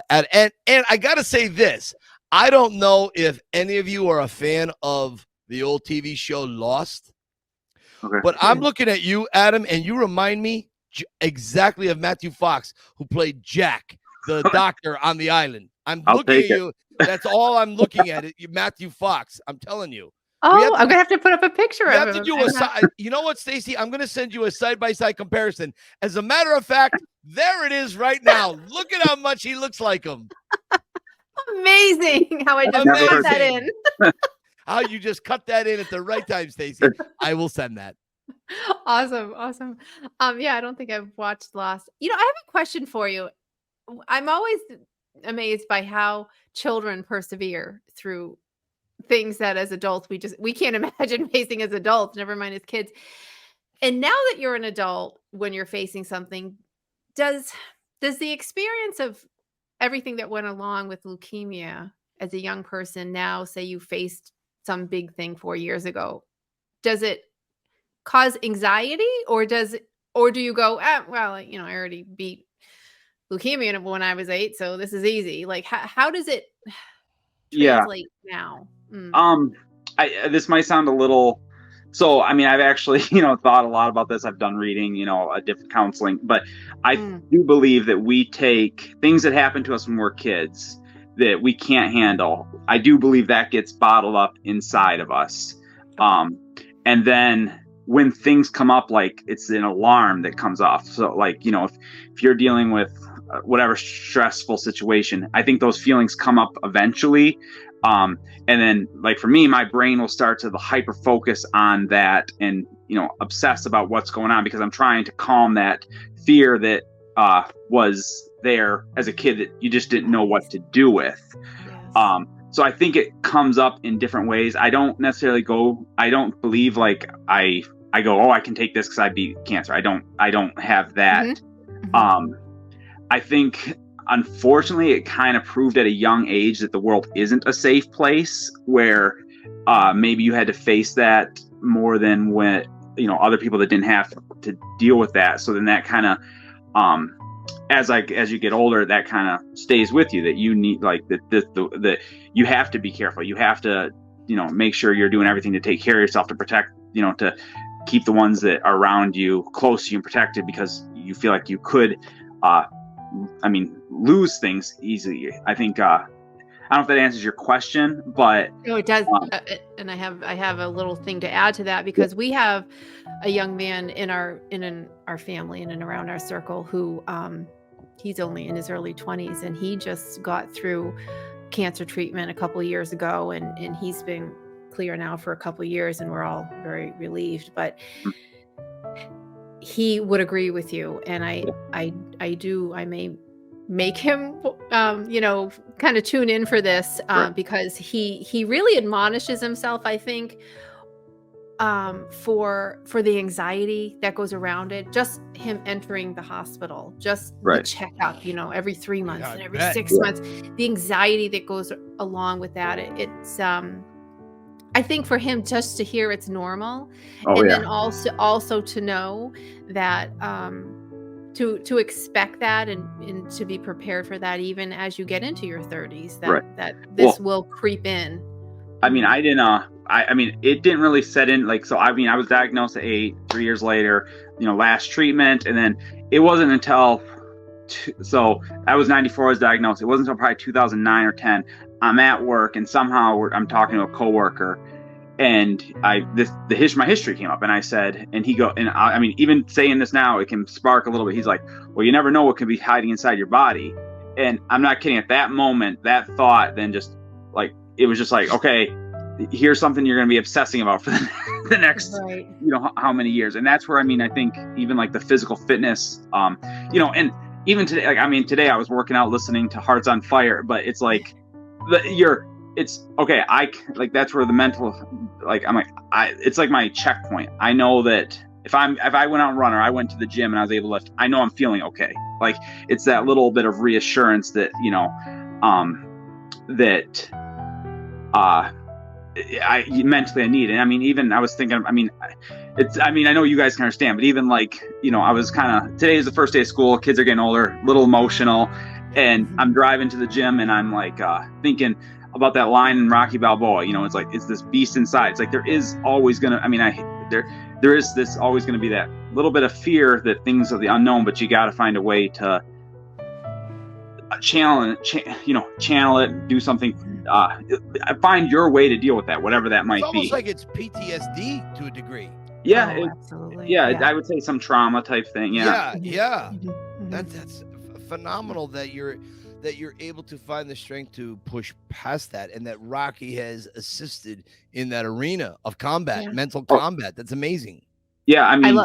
and I got to say this. I don't know if any of you are a fan of the old TV show Lost. Okay. But I'm looking at you, Adam, and you remind me exactly of Matthew Fox, who played Jack, the doctor on the island. I'll looking at you. That's all I'm looking at. Matthew Fox. I'm telling you. Oh, I'm gonna have to put up a picture of him. You know what, Stacy? I'm gonna send you a side-by-side comparison. As a matter of fact, there it is right now. Look at how much he looks like him. Amazing how I just got that in. How you just cut that in at the right time, Stacy. I will send that. Awesome. Yeah, I don't think I've watched Lost. I have a question for you. I'm always amazed by how children persevere through things that as adults we can't imagine facing as adults, never mind as kids. And now that you're an adult, when you're facing something, does the experience of everything that went along with leukemia as a young person, now say you faced some big thing 4 years ago, does it cause anxiety or do you go, well, I already beat leukemia when I was 8, so this is easy. Like how does it translate now? This might sound a little, so I mean, I've actually thought a lot about this. I've done reading, a different counseling, but I do believe that we take things that happen to us when we're kids that we can't handle. I do believe that gets bottled up inside of us. And then when things come up, like it's an alarm that comes off. So like, if you're dealing with whatever stressful situation, I think those feelings come up eventually. And then like for me, my brain will start to hyper focus on that and, obsess about what's going on because I'm trying to calm that fear that was there as a kid that you just didn't know what to do with. Yes. So I think it comes up in different ways. I don't believe like I go, oh, I can take this because I beat cancer. I don't have that. I think unfortunately it kind of proved at a young age that the world isn't a safe place where maybe you had to face that more than when other people that didn't have to deal with that. So then that kind of as you get older, that kind of stays with you, that you need like that you have to be careful. You have to, make sure you're doing everything to take care of yourself, to protect, to keep the ones that are around you close to you and protected, because you feel like you could, lose things easily. I think, I don't know if that answers your question, but no, it does. And I have a little thing to add to that, because we have a young man in our family and around our circle who, he's only in his early 20s, and he just got through cancer treatment a couple of years ago, and he's been clear now for a couple of years, and we're all very relieved. But he would agree with you, and I may make him kind of tune in for this because he really admonishes himself, I think, for the anxiety that goes around it, just him entering the hospital, just the checkup, every 3 months and every 6 months, the anxiety that goes along with that. It's I think for him just to hear it's normal, and then also to know that to expect that and to be prepared for that even as you get into your 30s, that this will creep in. I mean, I didn't I mean, it didn't really set in, like, so I mean, I was diagnosed at 3 years later, last treatment, and then it wasn't until so I was 94, I was diagnosed. It wasn't until probably 2009 or 10. I'm at work, and somehow I'm talking to a coworker, and my history came up, and I said, and he I mean, even saying this now, it can spark a little bit. He's like, well, you never know what could be hiding inside your body. And I'm not kidding. At that moment, that thought, then just like, it was just like, okay, here's something you're going to be obsessing about for the next, how many years. And that's where, I mean, I think even like the physical fitness, and even today, like, I mean, today I was working out, listening to Hearts on Fire, but it's like, it's okay. That's where the mental, like, I'm like, it's like my checkpoint. I know that if I went out and run, or I went to the gym and I was able to lift, I know I'm feeling okay. Like, it's that little bit of reassurance that, I mentally need. And I mean, even I was thinking, I mean, I know you guys can understand, but even like, I was today is the first day of school, kids are getting older, a little emotional, and I'm driving to the gym, and I'm like, thinking about that line in Rocky Balboa, it's like, it's this beast inside. It's like, there is always gonna, I mean, there is this always gonna be that little bit of fear that things are the unknown, but you got to find a way to channel it, do something, find your way to deal with that, whatever that might be. It's almost like it's PTSD to a degree. Yeah, absolutely. Yeah, I would say some trauma type thing. Yeah. That's phenomenal that you're able to find the strength to push past that, and that Rocky has assisted in that arena of combat, mental combat. That's amazing. Yeah, I mean,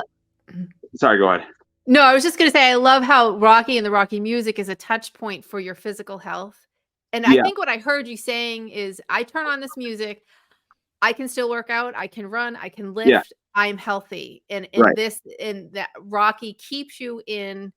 sorry, go ahead. No, I was just going to say, I love how Rocky and the Rocky music is a touch point for your physical health. And I think what I heard you saying is, I turn on this music, I can still work out, I can run, I can lift, I'm healthy. And that Rocky keeps you in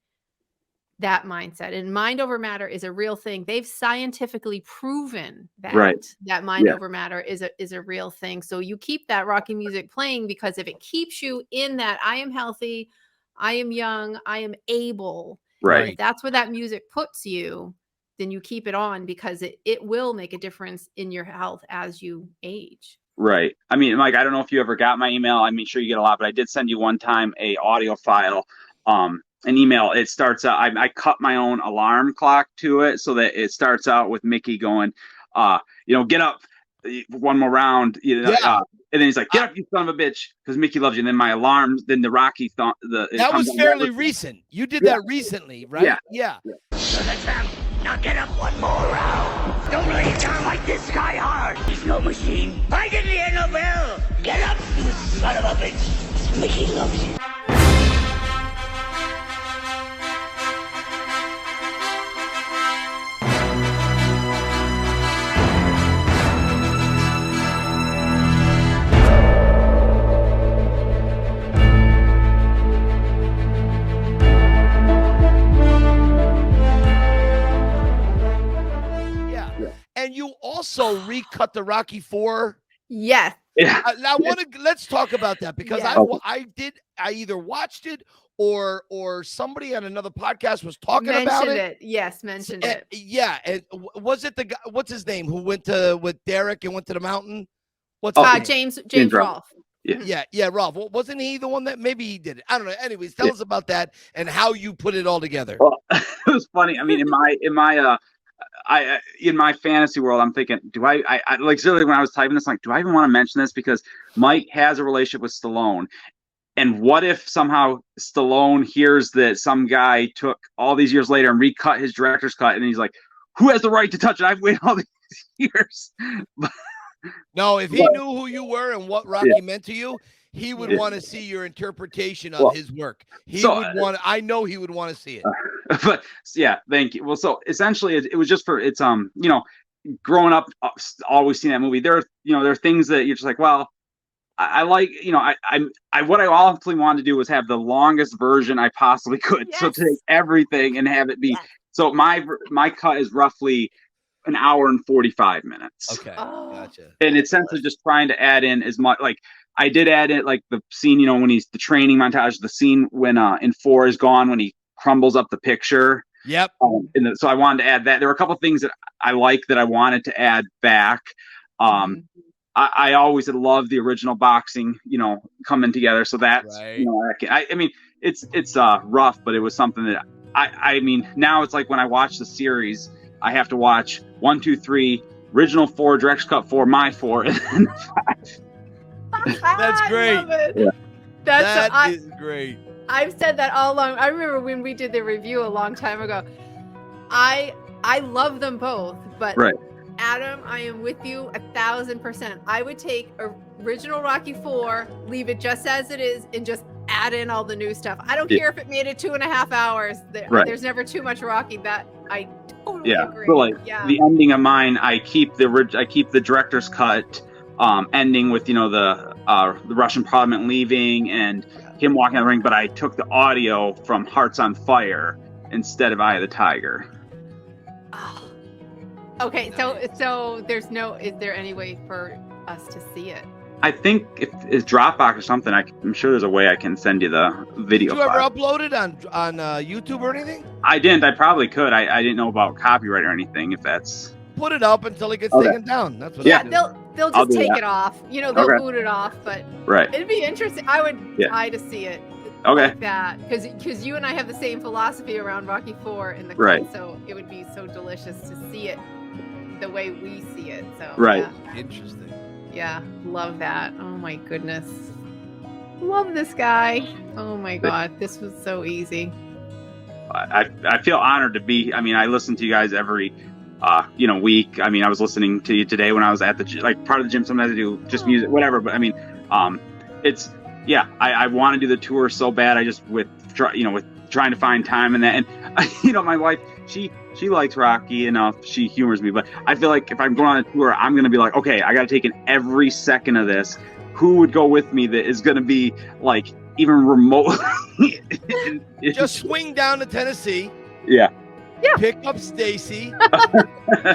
that mindset. And mind over matter is a real thing. They've scientifically proven that mind over matter is a real thing. So you keep that Rocky music playing, because if it keeps you in that, I am healthy, I am young, I am able. If that's where that music puts you, then you keep it on, because it will make a difference in your health as you age. Right. I mean, Mike, I don't know if you ever got my email. I'm sure you get a lot, but I did send you one time a audio file, an email. It starts out, I cut my own alarm clock to it, so that it starts out with Mickey going, get up, one more round, and then he's like, get up, you son of a bitch, because Mickey loves you. And then my alarm, then the Rocky thought, that was fairly recent. You did that recently, right? Yeah. Now get up one more round. Don't lay down like this guy hard. He's no machine. I didn't hear no bell. Get up, you son of a bitch. Mickey loves you. And you also recut the Rocky 4. Yes. Yeah. Now let's talk about that, because I either watched it or somebody on another podcast was talking about it. Yes, mentioned it. Yeah. And was it the guy, what's his name, who went with Derek and went to the mountain? What's James Rolfe. Yeah, Rolfe. Wasn't he the one that, maybe he did it? I don't know. Anyways, tell us about that and how you put it all together. Well, it was funny. I mean, in my fantasy world, I'm thinking, do I like, literally when I was typing this, like, do I even want to mention this? Because Mike has a relationship with Stallone. And what if somehow Stallone hears that some guy took all these years later and recut his director's cut, and he's like, who has the right to touch it? I've waited all these years. No, if he knew who you were and what Rocky meant to you, he would want to see your interpretation of his work. I know he would want to see it. But yeah, thank you. Well, so essentially it was just for, it's, growing up, always seeing that movie. There are things that you're just like, well, I like, what I ultimately wanted to do was have the longest version I possibly could. Yes. So to take everything and have it be, so my cut is roughly an hour and 45 minutes. Okay, gotcha. And it's essentially just trying to add in as much, like I did add in like the scene, you know, when he's the training montage, the scene when in 4 is gone, when he crumbles up the picture. Yep. So I wanted to add that. There were a couple of things that I like that I wanted to add back. I always had loved the original boxing, you know, coming together. So that's, you know, I mean, it's rough, but it was something that I mean, now it's like when I watch the series, I have to watch 1, 2, 3, original 4, director's cut 4, my 4, and then 5. That's great. I love it. Yeah. That is great. I've said that all along. I remember when we did the review a long time ago. I love them both, but Adam, I am with you 1,000%. I would take original Rocky 4, leave it just as it is, and just add in all the new stuff. I don't care if it made it 2.5 hours. There's never too much Rocky. That I totally agree. So like the ending of mine, I keep the director's cut ending with, you know, the Russian Parliament leaving and him walking out the ring, but I took the audio from Hearts on Fire instead of Eye of the Tiger. Oh. Okay, so is there any way for us to see it? I think if it's Dropbox or something, I'm sure there's a way I can send you the video. Did you ever upload it on YouTube or anything? I didn't. I probably could. I didn't know about copyright or anything. If that's put it up until it gets taken down. That's what. Yeah, they'll just take it off. You know, they'll boot it off. But it'd be interesting. I would try to see it. Like that, because you and I have the same philosophy around Rocky 4 in the cut, so it would be so delicious to see it the way we see it. So Interesting. Yeah, love that. Oh my goodness, love this guy. Oh my God, this was so easy. I feel honored to be. I mean, I listen to you guys every week. I mean, I was listening to you today when I was at the part of the gym. Sometimes I do just music, whatever. But I mean, it's. Yeah, I want to do the tour so bad. I just with trying to find time and that, and my wife, she likes Rocky enough. She humors me, but I feel like if I'm going on a tour, I'm gonna be like, okay, I got to take in every second of this. Who would go with me that is gonna be like even remotely? Just swing down to Tennessee. Yeah. Pick up Stacy.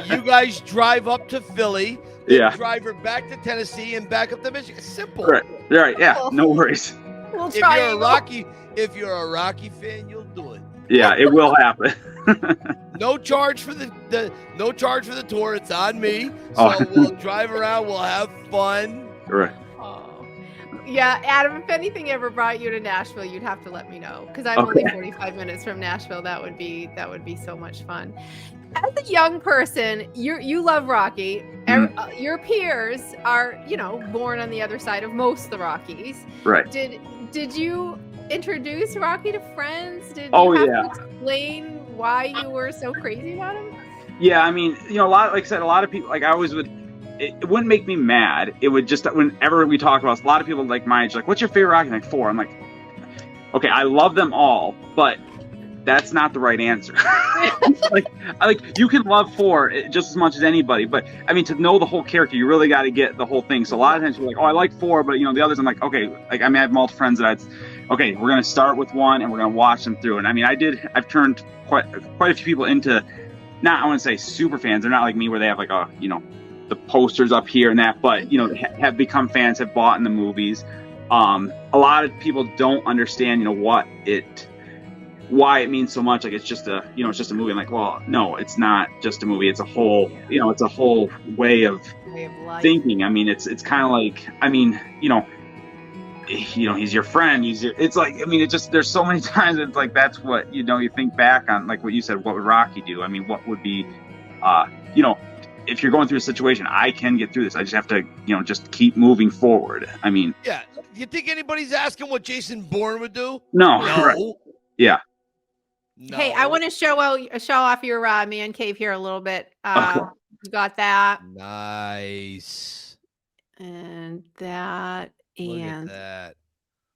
You guys drive up to Philly. Drive her back to Tennessee and back up to Michigan. Simple. Right. Yeah. No worries. We'll try. If you're a Rocky fan, you'll do it. Yeah, it will happen. No charge for the tour. It's on me. So we'll drive around. We'll have fun. Right. Yeah, Adam, if anything ever brought you to Nashville, you'd have to let me know, because I'm only 45 minutes from Nashville. That would be so much fun. As a young person, you love Rocky. Your peers are, born on the other side of most of the Rockies. Right. Did you introduce Rocky to friends? Did you have to explain why you were so crazy about him? Yeah, I mean, a lot of people, like I always would. It wouldn't make me mad. It would just, whenever we talk about, a lot of people like my age, like, what's your favorite Rocky? Like 4. I'm like, okay, I love them all, but that's not the right answer. like you can love 4 just as much as anybody, but I mean, to know the whole character, you really got to get the whole thing. So a lot of times you're like, oh, I like 4, but the others, I'm like, okay, like, I mean, I have multiple friends that okay, we're going to start with 1 and we're going to watch them through. And I mean, I've turned quite a few people into, not, I wouldn't say super fans. They're not like me where they have like the posters up here and that, but have become fans, have bought in the movies. A lot of people don't understand why it means so much. Like it's just a movie. I'm like, well, no, it's not just a movie. It's a whole it's a whole way of thinking. I mean, it's kind of like, I mean, he's your friend. It's like, I mean, it just, there's so many times it's like, that's what, you think back on, like what you said, what would Rocky do? I mean, what would be, if you're going through a situation, I can get through this. I just have to, just keep moving forward. I mean, yeah. You think anybody's asking what Jason Bourne would do? No. Right. Yeah. No. Hey, I want to show off your man cave here a little bit. You got that. Nice. And that. Look at that.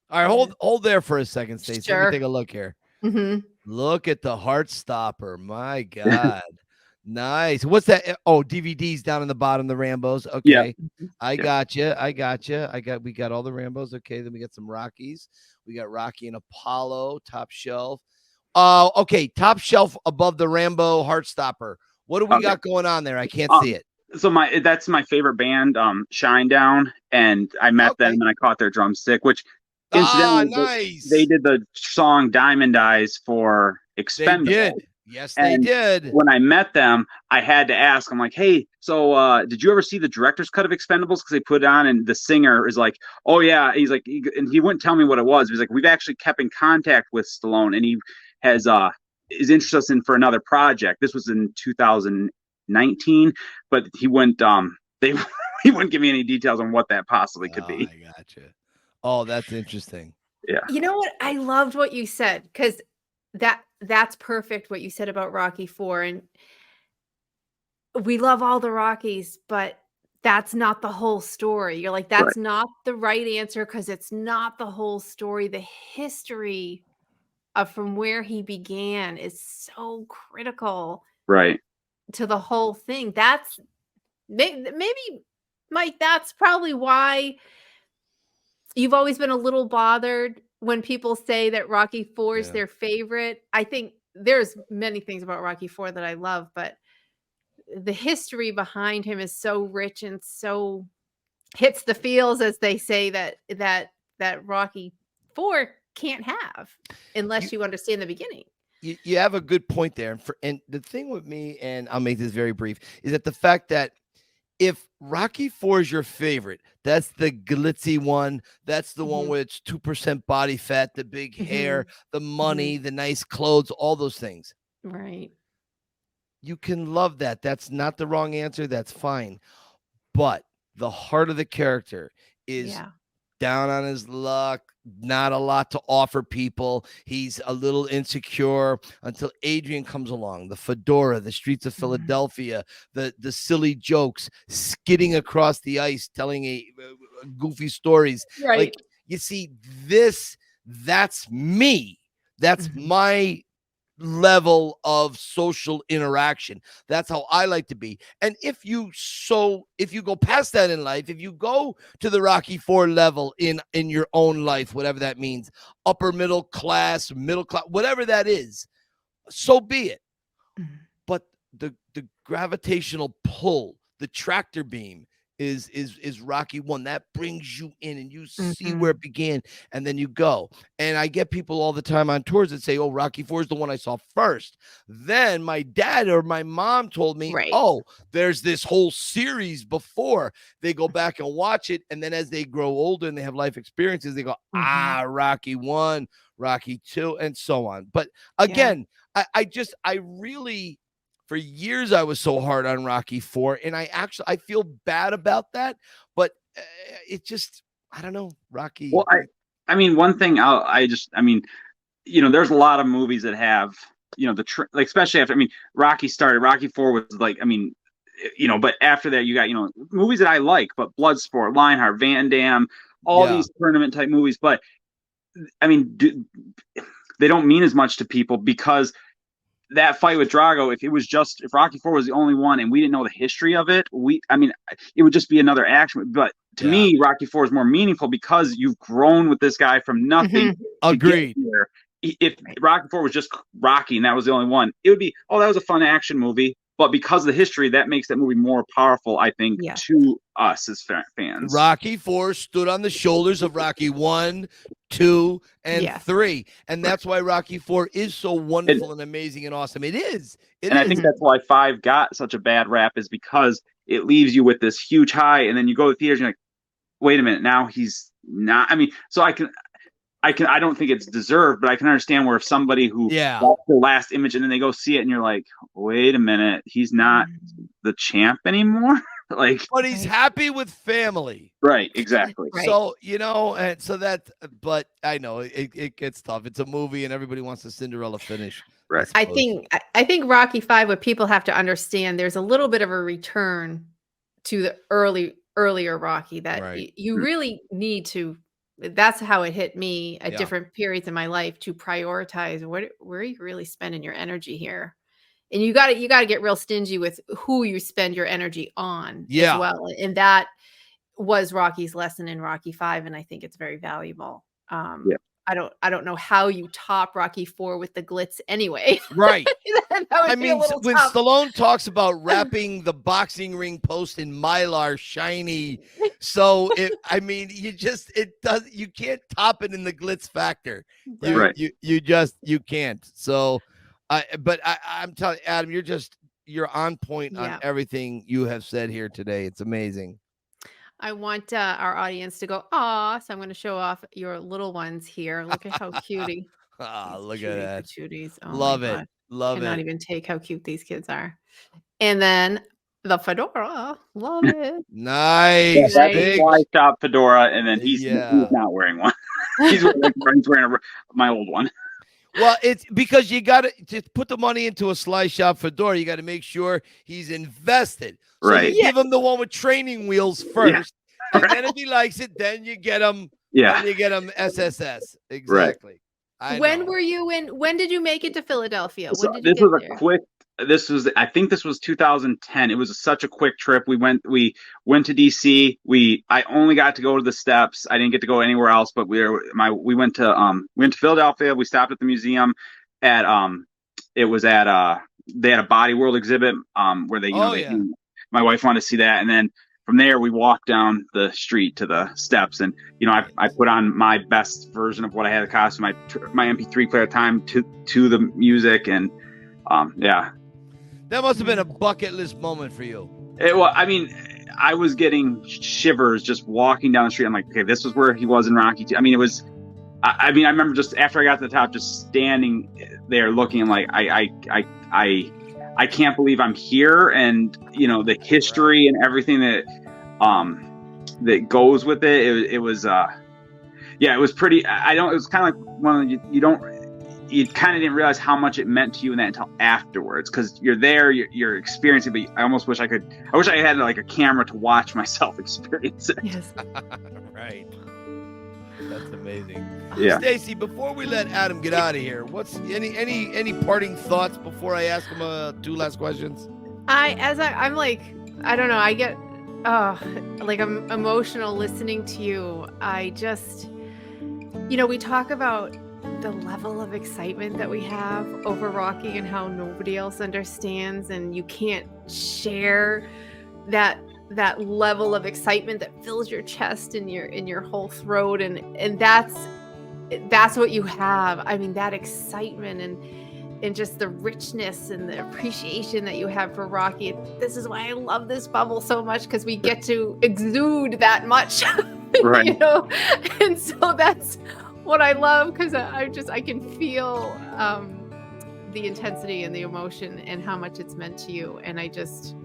All right, hold there for a second, Stacy. Sure. Let me take a look here. Mm-hmm. Look at the Heartstopper. My God. Nice. What's that? Oh, DVDs down in the bottom, the Rambos. Okay. Yeah. I got you. We got all the Rambos. Okay. Then we got some Rockies. We got Rocky and Apollo, top shelf. Okay. Top shelf above the Rambo Heartstopper. What do we got going on there? I can't see it. So that's my favorite band, Shinedown, and I met them and I caught their drumstick, which incidentally nice. They did the song Diamond Eyes for Expendables. They did. Yes, they did. When I met them, I had to ask, I'm like, hey, so did you ever see the director's cut of Expendables? Because they put it on, and the singer is like, oh, yeah. He's like, and he wouldn't tell me what it was. He's like, we've actually kept in contact with Stallone, and he has is interested in for another project. This was in 2019, but he wouldn't he wouldn't give me any details on what that possibly could be. I gotcha. Oh, that's interesting. Yeah. You know what? I loved what you said, because that's perfect what you said about Rocky IV. And we love all the Rockies, but that's not the whole story. You're like, that's not the right answer, because it's not the whole story. The history of from where he began is so critical, right, to the whole thing. That's maybe, Mike, that's probably why you've always been a little bothered when people say that Rocky IV is their favorite. I think there's many things about Rocky IV that I love, but the history behind him is so rich and so hits the feels, as they say, that Rocky IV can't have unless you understand the beginning. You have a good point there. And the thing with me, and I'll make this very brief, is that the fact that if Rocky IV is your favorite, that's the glitzy one. That's the one where it's 2% body fat, the big hair, the money, the nice clothes, all those things. Right. You can love that. That's not the wrong answer. That's fine. But the heart of the character is down on his luck, not a lot to offer people. He's a little insecure until Adrian comes along. The fedora, the streets of Philadelphia, the silly jokes, skidding across the ice, telling goofy stories. Right. Like, you see, that's me. That's my level of social interaction. That's how I like to be. And if you go past that in life, if you go to the Rocky IV level in your own life, whatever that means, upper middle class, whatever that is, so be it. But the gravitational pull, the tractor beam is Rocky I. That brings you in and you see where it began, and then you go. And I get people all the time on tours that say, oh, Rocky IV is the one I saw first. Then my dad or my mom told me, oh, there's this whole series before. They go back and watch it, and then as they grow older and they have life experiences, they go, Rocky I, Rocky II, and so on. But again, I really, for years, I was so hard on Rocky IV, and I feel bad about that, but it just, I don't know, Rocky. Well, I mean, one thing there's a lot of movies that have, like, especially after, Rocky started, Rocky IV was like, but after that you got, movies that I like, but Bloodsport, Lionheart, Van Damme, all these tournament type movies, but they don't mean as much to people, because that fight with Drago, if Rocky IV was the only one and we didn't know the history of it, it would just be another action. But to me, Rocky IV is more meaningful because you've grown with this guy from nothing. Agreed. If Rocky IV was just Rocky and that was the only one, it would be, oh, that was a fun action movie. But because of the history, that makes that movie more powerful, I think, to us as fans. Rocky IV stood on the shoulders of Rocky I, II, and III. And that's why Rocky IV is so wonderful and amazing and awesome. It is. I think that's why V got such a bad rap, is because it leaves you with this huge high, and then you go to the theaters and you're like, wait a minute, now he's not. So I don't think it's deserved, but I can understand where if somebody who got the last image and then they go see it and you're like, wait a minute, he's not the champ anymore. But he's happy with family. Right, exactly. Right. So, and so but I know it gets tough. It's a movie and everybody wants a Cinderella finish. Right. I think Rocky V, what people have to understand, there's a little bit of a return to the earlier Rocky that you really need to. That's how it hit me at different periods in my life, to prioritize where are you really spending your energy here. And you got to get real stingy with who you spend your energy on as well. And that was Rocky's lesson in Rocky V. And I think it's very valuable. I don't know how you top Rocky IV with the glitz anyway. Right. I mean, when tough. Stallone talks about wrapping the boxing ring post in Mylar shiny, so you can't top it in the glitz factor. You can't. So, I'm telling you, Adam, you're on point on everything you have said here today. It's amazing. I want our audience to go, aw, so I'm going to show off your little ones here. Look at how cutie. Look at that. Cuties. Oh, Love it. Love it. Cannot even take how cute these kids are. And then the fedora. Love it. Nice. Big fly shop fedora, and then he's not wearing one. he's wearing my old one. Well, it's because you got to put the money into a Sly Shop fedora. You got to make sure he's invested. So you give him the one with training wheels first, and then if he likes it, then you get him. Then you get him SSS. Exactly. Right. When did you make it to Philadelphia? So this was a quick. I think this was 2010. It was such a quick trip. We went to DC. I only got to go to the steps. I didn't get to go anywhere else, but we went to Philadelphia. We stopped at the museum they had a Body World exhibit, where my wife wanted to see that. And then from there we walked down the street to the steps, and I put on my best version of what I had the costume, my MP3 player time to the music, and that must have been a bucket list moment for you. I was getting shivers just walking down the street. I'm like, okay, this was where he was in Rocky II. I remember just after I got to the top, just standing there looking, like, I can't believe I'm here, and the history and everything that goes with it. It was pretty. It was kind of like one of you kind of didn't realize how much it meant to you in that until afterwards, because you're there, you're experiencing it, but I almost wish I had like a camera to watch myself experience it. Yes. Right. That's amazing. Yeah. Stacy, before we let Adam get out of here, what's any parting thoughts before I ask him 2 last questions? I'm like, I don't know, I get I'm emotional listening to you. I just, we talk about the level of excitement that we have over Rocky and how nobody else understands, and you can't share that level of excitement that fills your chest and your whole throat, and that's what you have. That excitement and just the richness and the appreciation that you have for Rocky. This is why I love this bubble so much, because we get to exude that much. Right. And so that's what I love, because I can feel the intensity and the emotion and how much it's meant to you, and I just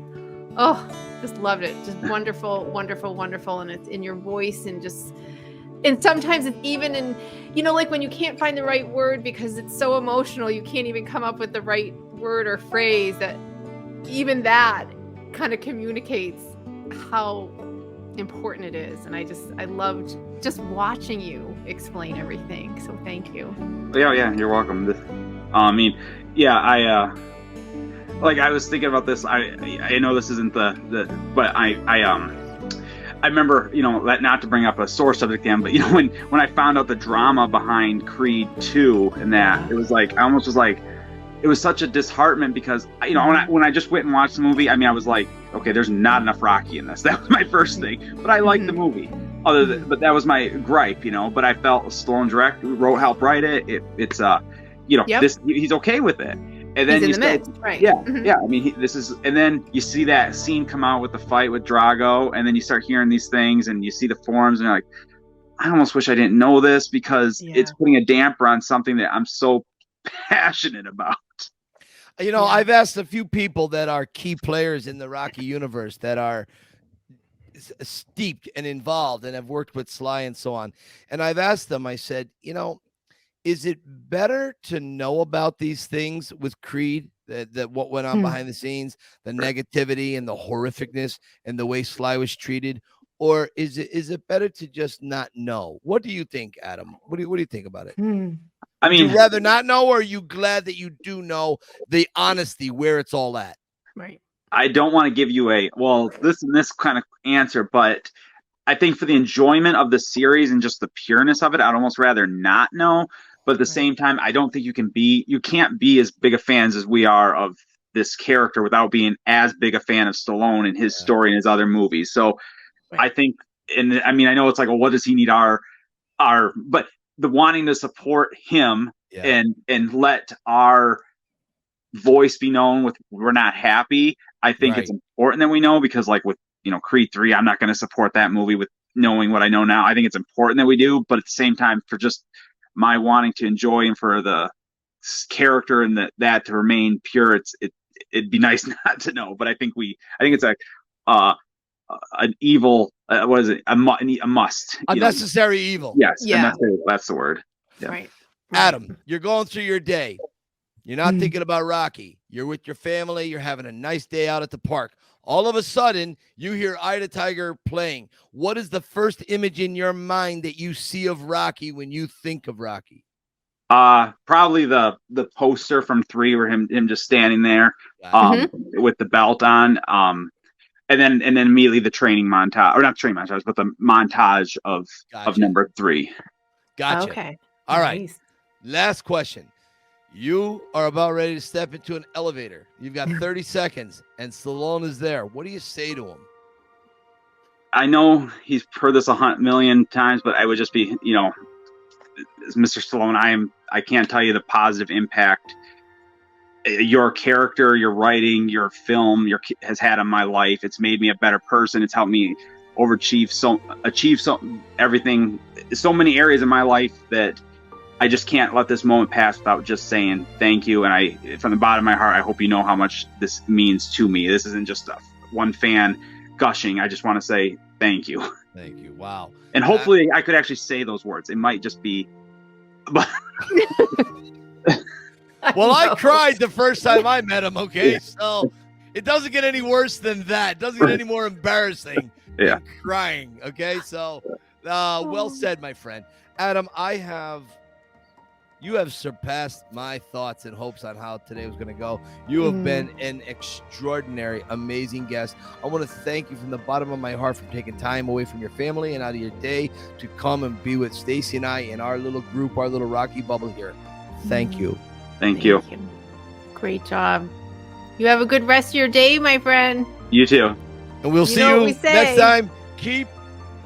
loved it. Just wonderful, wonderful, wonderful, and it's in your voice, and sometimes it's even in, like when you can't find the right word because it's so emotional, you can't even come up with the right word or phrase, that even that kind of communicates how important it is. And I loved just watching you explain everything. So thank you. Yeah, you're welcome. I was thinking about this. I know this isn't but I remember, not to bring up a sore subject again, but when I found out the drama behind Creed 2 and that, it was like, I almost was like, it was such a disheartenment, because when I just went and watched the movie, I was like, okay, there's not enough Rocky in this. That was my first thing, but I liked the movie. But that was my gripe, But I felt Stallone helped write it. It's he's okay with it. And then he's in the mix, right? Yeah, and then you see that scene come out with the fight with Drago, and then you start hearing these things, and you see the forums, and you're like, I almost wish I didn't know this, because it's putting a damper on something that I'm so passionate about. I've asked a few people that are key players in the Rocky universe that are steeped and involved and have worked with Sly and so on. And I've asked them, I said, is it better to know about these things with Creed, that what went on behind the scenes, the negativity and the horrificness and the way Sly was treated? Or is it better to just not know? What do you think, Adam? What do you think about it? Would you rather not know, or are you glad that you do know the honesty where it's all at? Right. I don't want to give you this kind of answer, but I think for the enjoyment of the series and just the pureness of it, I'd almost rather not know. But at the same time, I don't think you can't be as big a fans as we are of this character without being as big a fan of Stallone and his story and his other movies. So I think, and I mean, I know it's like, well, what does he need but the wanting to support him and let our voice be known with we're not happy. I think it's important that we know, because like with, Creed 3, I'm not going to support that movie with knowing what I know now. I think it's important that we do, but at the same time, for just my wanting to enjoy and for the character and that to remain pure, it'd be nice not to know. But I think it's an evil. What is it? A must. Unnecessary evil. Yes. Yeah. That's the word. Yeah. Right. Adam, you're going through your day. You're not thinking about Rocky. You're with your family. You're having a nice day out at the park. All of a sudden, you hear Eye of the Tiger playing. What is the first image in your mind that you see of Rocky when you think of Rocky? Probably the poster from 3 where him just standing there with the belt on. And then immediately the training montage, or not training montage, but the montage of number 3. Gotcha. Okay. All right. Last question. You are about ready to step into an elevator. You've got 30 seconds, and Stallone is there. What do you say to him? I know he's heard this 100,000,000 times, but I would just be, Mr. Stallone, I can't tell you the positive impact your character, your writing, your film, has had on my life. It's made me a better person. It's helped me achieve everything, so many areas in my life that I just can't let this moment pass without just saying thank you. And from the bottom of my heart, I hope you know how much this means to me. This isn't just one fan gushing. I just want to say thank you. Thank you. Wow. And hopefully I could actually say those words. It might just be, but well, I cried the first time I met him. Okay. So it doesn't get any worse than that. It doesn't get any more embarrassing than crying. Okay. So, well said, my friend. Adam, you have surpassed my thoughts and hopes on how today was going to go. You have been an extraordinary, amazing guest. I want to thank you from the bottom of my heart for taking time away from your family and out of your day to come and be with Stacy and I in our little group, our little Rocky bubble here. Thank you. Thank you. Great job. You have a good rest of your day, my friend. You too. And we'll see you next time. Keep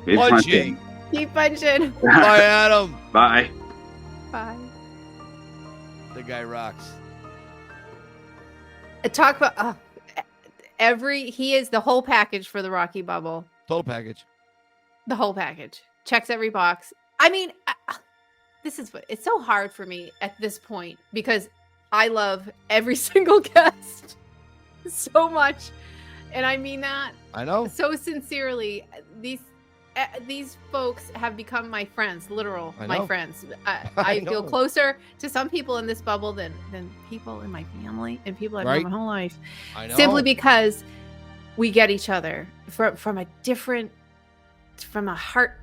punching. Keep punching. Bye, Adam. Bye. Bye. The guy rocks. Talk about he is the whole package for the Rocky bubble. Total package. The whole package. Checks every box. I mean, it's so hard for me at this point because I love every single guest so much. And I mean that. I know. So sincerely. These folks have become my friends, my friends. I feel closer to some people in this bubble than people in my family and people I've known my whole life. I know. Simply because we get each other from a heart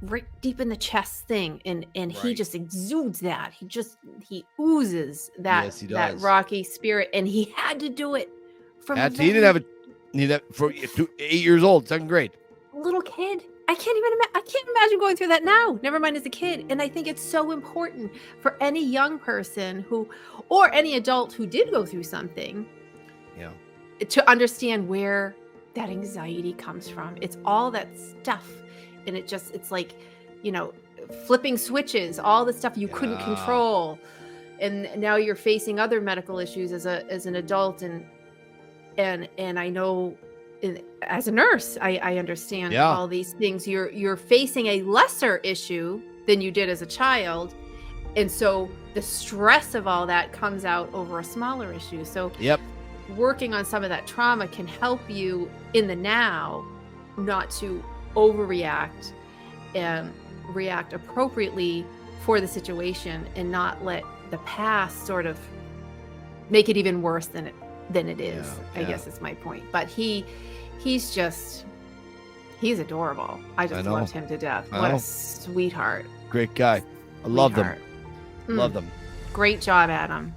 right deep in the chest thing, and he just exudes that. He oozes that Rocky spirit, and he had to do it from he didn't have for 8 years old, second grade. Little kid. I can't imagine going through that now, never mind as a kid. And I think it's so important for any young person or any adult who did go through something to understand where that anxiety comes from. It's all that stuff. And it's like, flipping switches, all the stuff you couldn't control. And now you're facing other medical issues as an adult. And I know, as a nurse, I understand all these things. You're facing a lesser issue than you did as a child, and so the stress of all that comes out over a smaller issue. So working on some of that trauma can help you in the now not to overreact and react appropriately for the situation, and not let the past sort of make it even worse than it is. I guess is my point. But he's adorable. I just loved him to death. What a sweetheart. Great guy. I love them. Love them. Great job, Adam.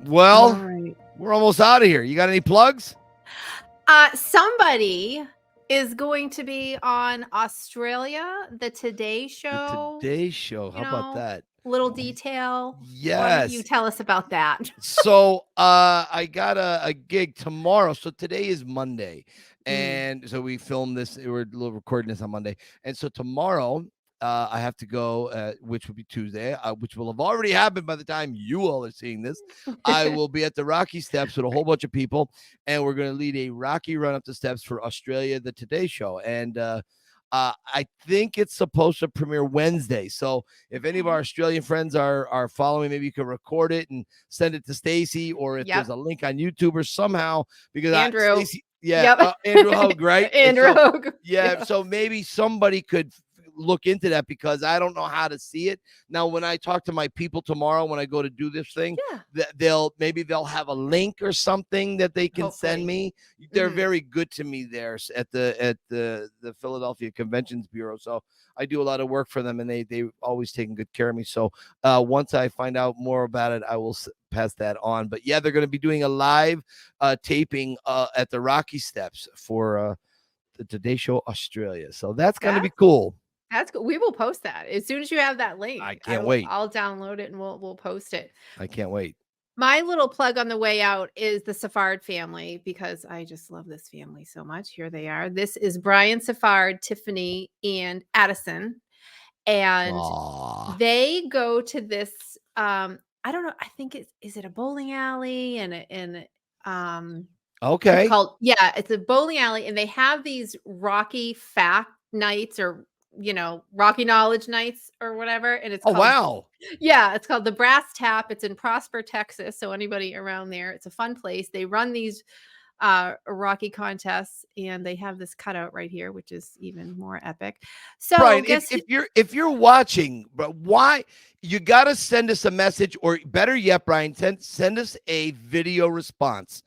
Well, we're almost out of here. You got any plugs? Somebody is going to be on Australia, the Today Show. The Today Show. How about that? Little detail. Yes. Why don't you tell us about that? So I got a gig tomorrow. So today is Monday. And so we filmed this. We're recording this on Monday. And so tomorrow I have to go, which will be Tuesday, which will have already happened by the time you all are seeing this. I will be at the Rocky Steps with a whole bunch of people, and we're going to lead a Rocky run up the steps for Australia, the Today Show. And I think it's supposed to premiere Wednesday. So if any of our Australian friends are following, maybe you can record it and send it to Stacy, or if there's a link on YouTube or somehow, because Andrew. Stacey, Andrew Hogue, right? Andrew Hogue. Yeah, so maybe somebody could look into that, because I don't know how to see it. Now, when I talk to my people tomorrow, when I go to do this thing, they'll have a link or something that they can send me. They're very good to me there at the Philadelphia Conventions Bureau. So I do a lot of work for them, and they always taking good care of me. So once I find out more about it, I will pass that on. But yeah, they're going to be doing a live taping at the Rocky Steps for the Today Show Australia. So that's going to be cool. That's good. We will post that as soon as you have that link. I can't wait. I'll download it and we'll post it. I can't wait. My little plug on the way out is the Safard family, because I just love this family so much. Here they are. This is Brian Safard, Tiffany, and Addison. And they go to this, I don't know, I think is it a bowling alley and okay. It's a bowling alley, and they have these Rocky fact nights, or Rocky knowledge nights or whatever. And it's called, it's called the Brass Tap. It's in Prosper, Texas. So anybody around there, it's a fun place. They run these Rocky contests, and they have this cutout right here, which is even more epic. So Brian, if you're watching, but why you got to send us a message, or better yet, Brian, send us a video response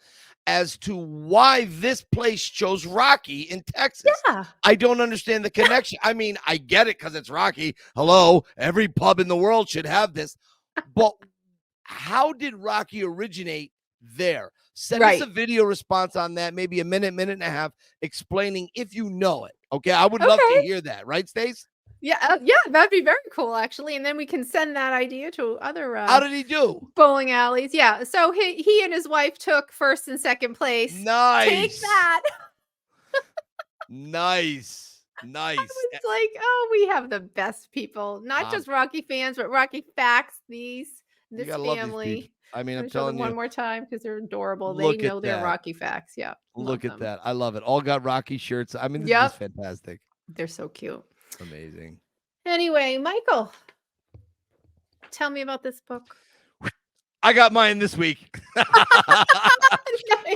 as to why this place chose Rocky in Texas. Yeah. I don't understand the connection. I mean, I get it because it's Rocky. Hello, every pub in the world should have this. But how did Rocky originate there? Send us a video response on that, maybe a minute and a half, explaining if you know it. Okay, I would love to hear that. Right, Stace? Yeah, that'd be very cool, actually. And then we can send that idea to other how did he do? Bowling alleys. Yeah. So he and his wife took first and second place. Nice. Take that. Nice. I was like, we have the best people. Not just Rocky fans, but Rocky facts. This family. I mean, I'm telling you one more time, because they're adorable. They know their Rocky facts. Yeah. Look at that. I love it. All got Rocky shirts. I mean, this is fantastic. They're so cute. Amazing. Anyway, Michael, tell me about this book. I got mine this week.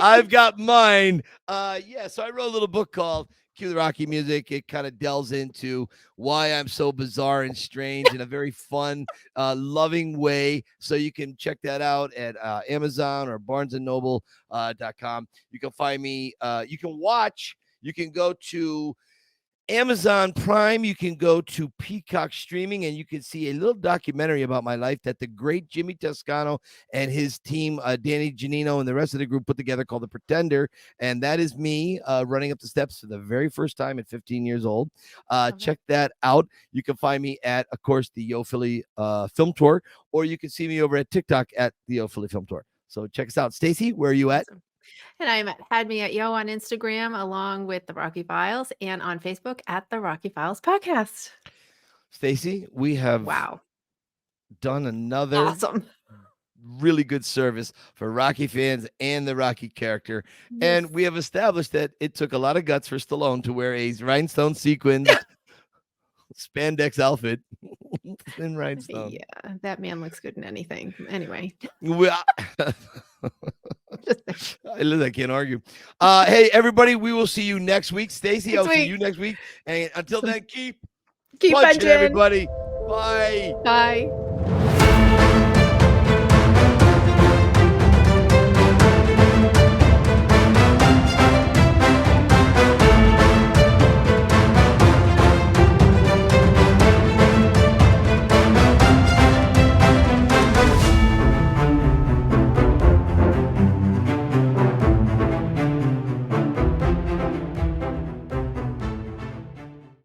I've got mine. So I wrote a little book called Cue the Rocky Music. It kind of delves into why I'm so bizarre and strange in a very fun, loving way. So you can check that out at Amazon or BarnesandNoble.com. You can find me. You can go to Amazon Prime. You can go to Peacock Streaming, and you can see a little documentary about my life that the great Jimmy Toscano and his team, Danny Janino and the rest of the group, put together, called The Pretender. And that is me running up the steps for the very first time at 15 years old. Check that out. You can find me at, of course, the Yo Philly Film Tour, or you can see me over at TikTok at the Yo Philly Film Tour. So check us out. Stacy, where are you at? Awesome. And I'm at Had Me at Yo on Instagram, along with the Rocky Files, and on Facebook at the Rocky Files Podcast. Stacy, we have done another really good service for Rocky fans and the Rocky character. Yes. And we have established that it took a lot of guts for Stallone to wear a rhinestone sequin spandex outfit in rhinestone. Yeah, that man looks good in anything. Anyway. I can't argue. Hey, everybody, we will see you next week. Stacy, I'll see you next week. And until then, keep punching, everybody. Bye. Bye.